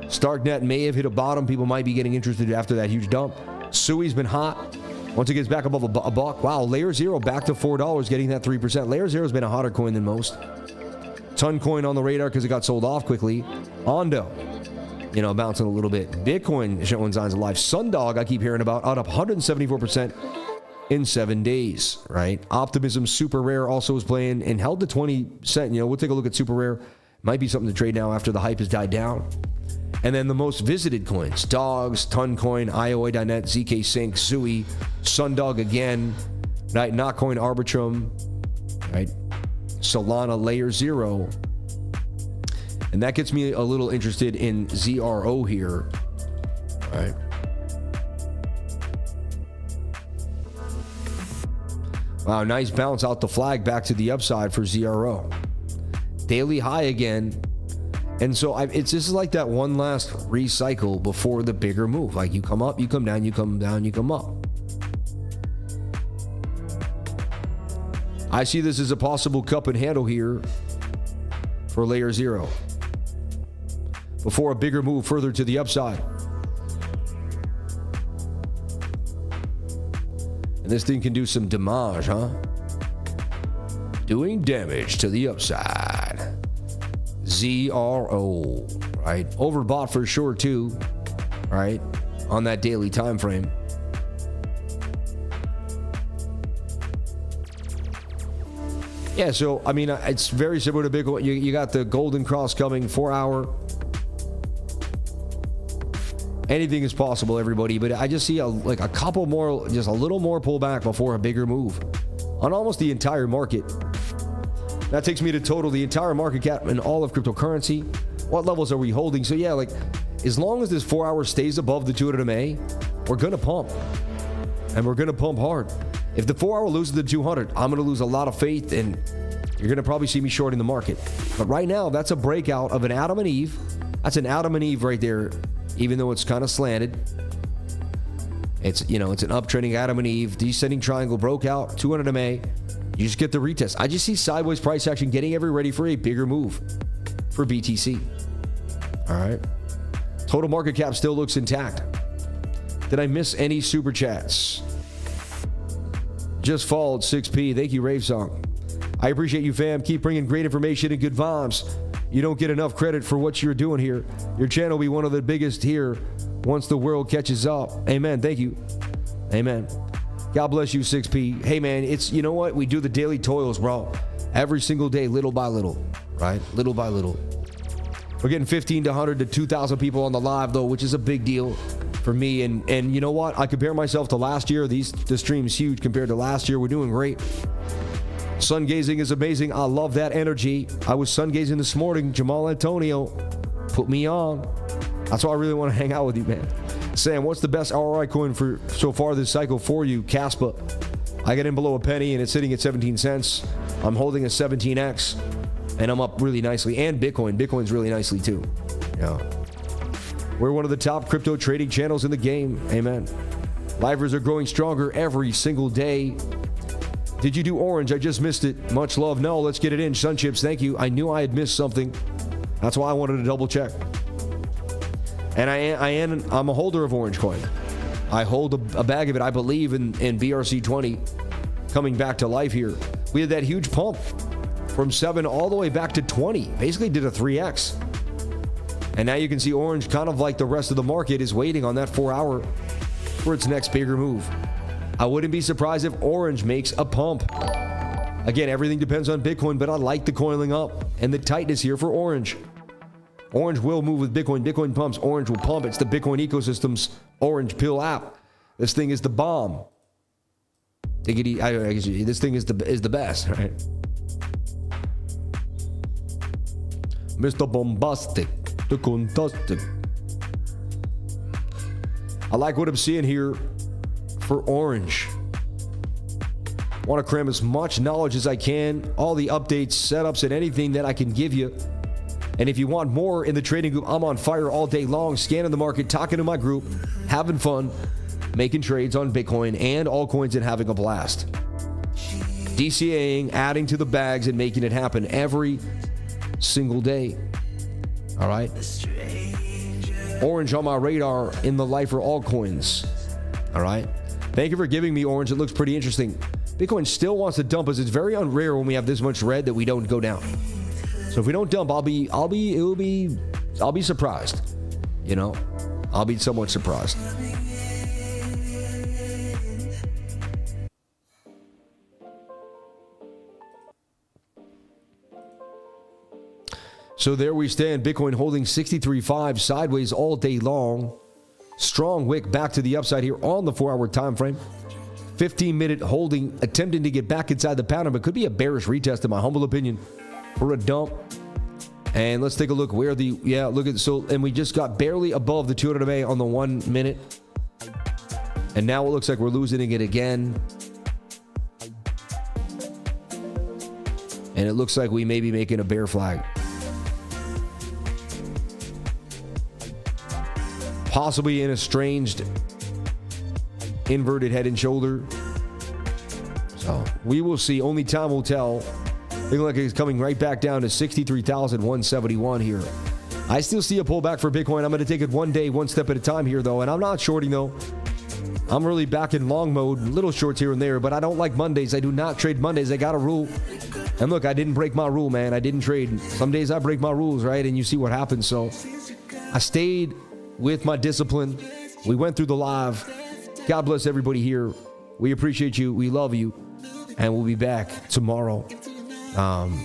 Starknet may have hit a bottom. People might be getting interested after that huge dump. Sui's been hot. Once it gets back above a buck. Wow, Layer Zero back to $4, getting that 3%. Layer Zero's been a hotter coin than most. Ton coin on the radar because it got sold off quickly. Ondo, you know, bouncing a little bit. Bitcoin showing signs of life. Sundog, I keep hearing about, up 174% in 7 days, right? Optimism super rare also is playing and held to 20 cent. You know, we'll take a look at super rare. Might be something to trade now after the hype has died down. And then the most visited coins: Dogs, Toncoin, IOA.net, ZK Sync, Sui, Sundog again, right? Notcoin, Arbitrum, right? Solana, Layer 0. And that gets me a little interested in ZRO here, right? Wow, nice bounce out the flag back to the upside for ZRO. Daily high again. And so this is like that one last recycle before the bigger move. Like you come up, you come down, you come down, you come up. I see this as a possible cup and handle here for Layer 0 before a bigger move further to the upside. And this thing can do some damage, huh? Doing damage to the upside. ZRO, right? Overbought for sure too, right? On that daily time frame. Yeah, so I mean, it's very similar to Bitcoin. You got the golden cross coming, 4 hour. Anything is possible, everybody. But I just see a couple more, just a little more pullback before a bigger move on almost the entire market. That takes me to total the entire market cap in all of cryptocurrency. What levels are we holding? So yeah, like as long as this 4 hour stays above the 200 MA, we're gonna pump, and we're gonna pump hard. If the 4 hour loses the 200, I'm gonna lose a lot of faith, and you're gonna probably see me shorting the market. But right now, that's a breakout of an Adam and Eve. That's an Adam and Eve right there, even though it's kind of slanted. It's, you know, it's an uptrending Adam and Eve. Descending triangle broke out, 200 MA. You just get the retest. I just see sideways price action getting every ready for a bigger move for BTC. All right. Total market cap still looks intact. Did I miss any super chats? Just followed 6P. Thank you, Rave Song. I appreciate you, fam. Keep bringing great information and good vibes. You don't get enough credit for what you're doing here. Your channel will be one of the biggest here once the world catches up. Amen. Thank you. Amen. God bless you, 6P. Hey, man, it's, you know what? We do the daily toils, bro. Every single day, little by little, right? Little by little. We're getting 15 to 100 to 2,000 people on the live, though, which is a big deal for me. And you know what? I compare myself to last year. The stream's huge compared to last year. We're doing great. Sun gazing is amazing. I love that energy. I was sun gazing this morning. Jamal Antonio put me on. That's why I really want to hang out with you, man. Sam, what's the best ROI coin for so far this cycle for you? Caspa. I get in below a penny and it's sitting at 17 cents. I'm holding a 17X and I'm up really nicely. And Bitcoin. Bitcoin's really nicely too. Yeah. We're one of the top crypto trading channels in the game. Amen. Livers are growing stronger every single day. Did you do orange? I just missed it. Much love. No, let's get it in. Sun Chips, thank you. I knew I had missed something. That's why I wanted to double check. And I'm a holder of orange coin. I hold a bag of it. I believe in BRC20 coming back to life here. We had that huge pump from 7 all the way back to 20. Basically did a 3X. And now you can see orange, kind of like the rest of the market, is waiting on that 4 hour for its next bigger move. I wouldn't be surprised if orange makes a pump. Again, everything depends on Bitcoin, but I like the coiling up and the tightness here for orange. Orange will move with Bitcoin. Bitcoin pumps. Orange will pump. It's the Bitcoin ecosystem's orange pill app. This thing is the bomb. This thing is the best, right? Mr. Bombastic, the fantastic. I like what I'm seeing here for orange. Want to cram as much knowledge as I can, all the updates, setups, and anything that I can give you. And if you want more in the trading group, I'm on fire all day long, scanning the market, talking to my group, having fun, making trades on Bitcoin and altcoins and having a blast. DCAing, adding to the bags, and making it happen every single day. All right. Orange on my radar in the life for altcoins. All right. Thank you for giving me orange. It looks pretty interesting. Bitcoin still wants to dump us. It's very unrare when we have this much red that we don't go down. So if we don't dump, I'll be surprised. You know, I'll be somewhat surprised. So there we stand. Bitcoin holding 63.5 sideways all day long. Strong wick back to the upside here on the 4-hour time frame. 15-minute holding, attempting to get back inside the pattern, but could be a bearish retest in my humble opinion for a dump. And let's take a look where the, look at, so, and we just got barely above the 200 MA on the 1 minute. And now it looks like we're losing it again. And it looks like we may be making a bear flag. Possibly an estranged inverted head and shoulder. So we will see. Only time will tell. Looking like it's coming right back down to 63,171 here. I still see a pullback for Bitcoin. I'm going to take it one day, one step at a time here, though. And I'm not shorting, though. I'm really back in long mode. Little shorts here and there, but I don't like Mondays. I do not trade Mondays. I got a rule. And look, I didn't break my rule, man. I didn't trade. Some days I break my rules, right? And you see what happens. So I stayed with my discipline. We went through the live. God bless everybody here. We appreciate you. We love you. And we'll be back tomorrow. Fractal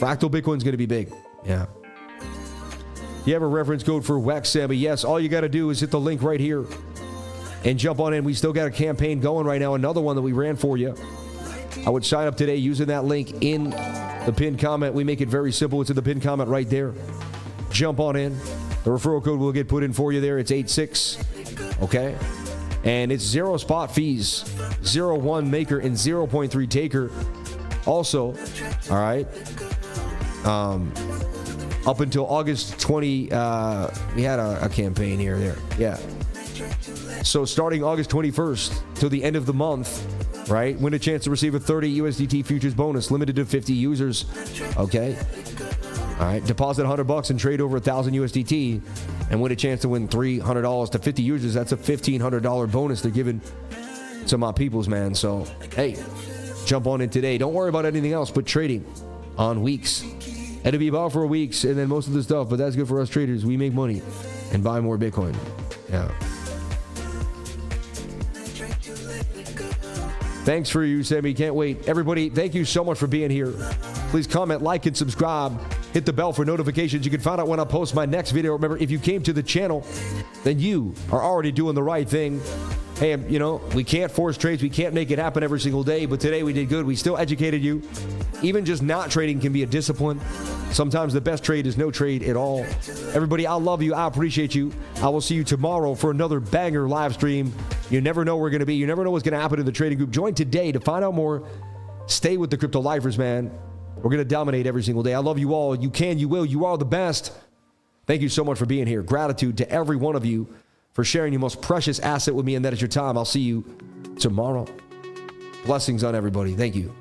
Bitcoin's going to be big. Yeah. You have a reference code for WEX, Sammy? Yes. All you got to do is hit the link right here and jump on in. We still got a campaign going right now. Another one that we ran for you. I would sign up today using that link in the pinned comment. We make it very simple. It's in the pinned comment right there. Jump on in. The referral code will get put in for you there. It's 86. Okay. And it's 0 spot fees, 0.1 maker, and 0.3 taker. Also, all right. Up until August 20, we had a campaign here, there. Yeah. So starting August 21st till the end of the month, right? Win a chance to receive a 30 USDT futures bonus, limited to 50 users. Okay. All right, deposit $100 and trade over 1,000 USDT and win a chance to win $300 to 50 users. That's a $1,500 bonus they're giving to my peoples, man. So, hey, jump on in today. Don't worry about anything else but trading on weeks. It'll be about for weeks and then most of the stuff, but that's good for us traders. We make money and buy more Bitcoin. Yeah. Thanks for you, Sammy. Can't wait. Everybody, thank you so much for being here. Please comment, like, and subscribe. Hit the bell for notifications. You can find out when I post my next video. Remember, if you came to the channel, then you are already doing the right thing. Hey, you know, we can't force trades. We can't make it happen every single day. But today we did good. We still educated you. Even just not trading can be a discipline. Sometimes the best trade is no trade at all. Everybody, I love you. I appreciate you. I will see you tomorrow for another banger live stream. You never know where we're going to be. You never know what's going to happen in the trading group. Join today to find out more. Stay with the Crypto Lifers, man. We're going to dominate every single day. I love you all. You can, you will. You are the best. Thank you so much for being here. Gratitude to every one of you for sharing your most precious asset with me, and that is your time. I'll see you tomorrow. Blessings on everybody. Thank you.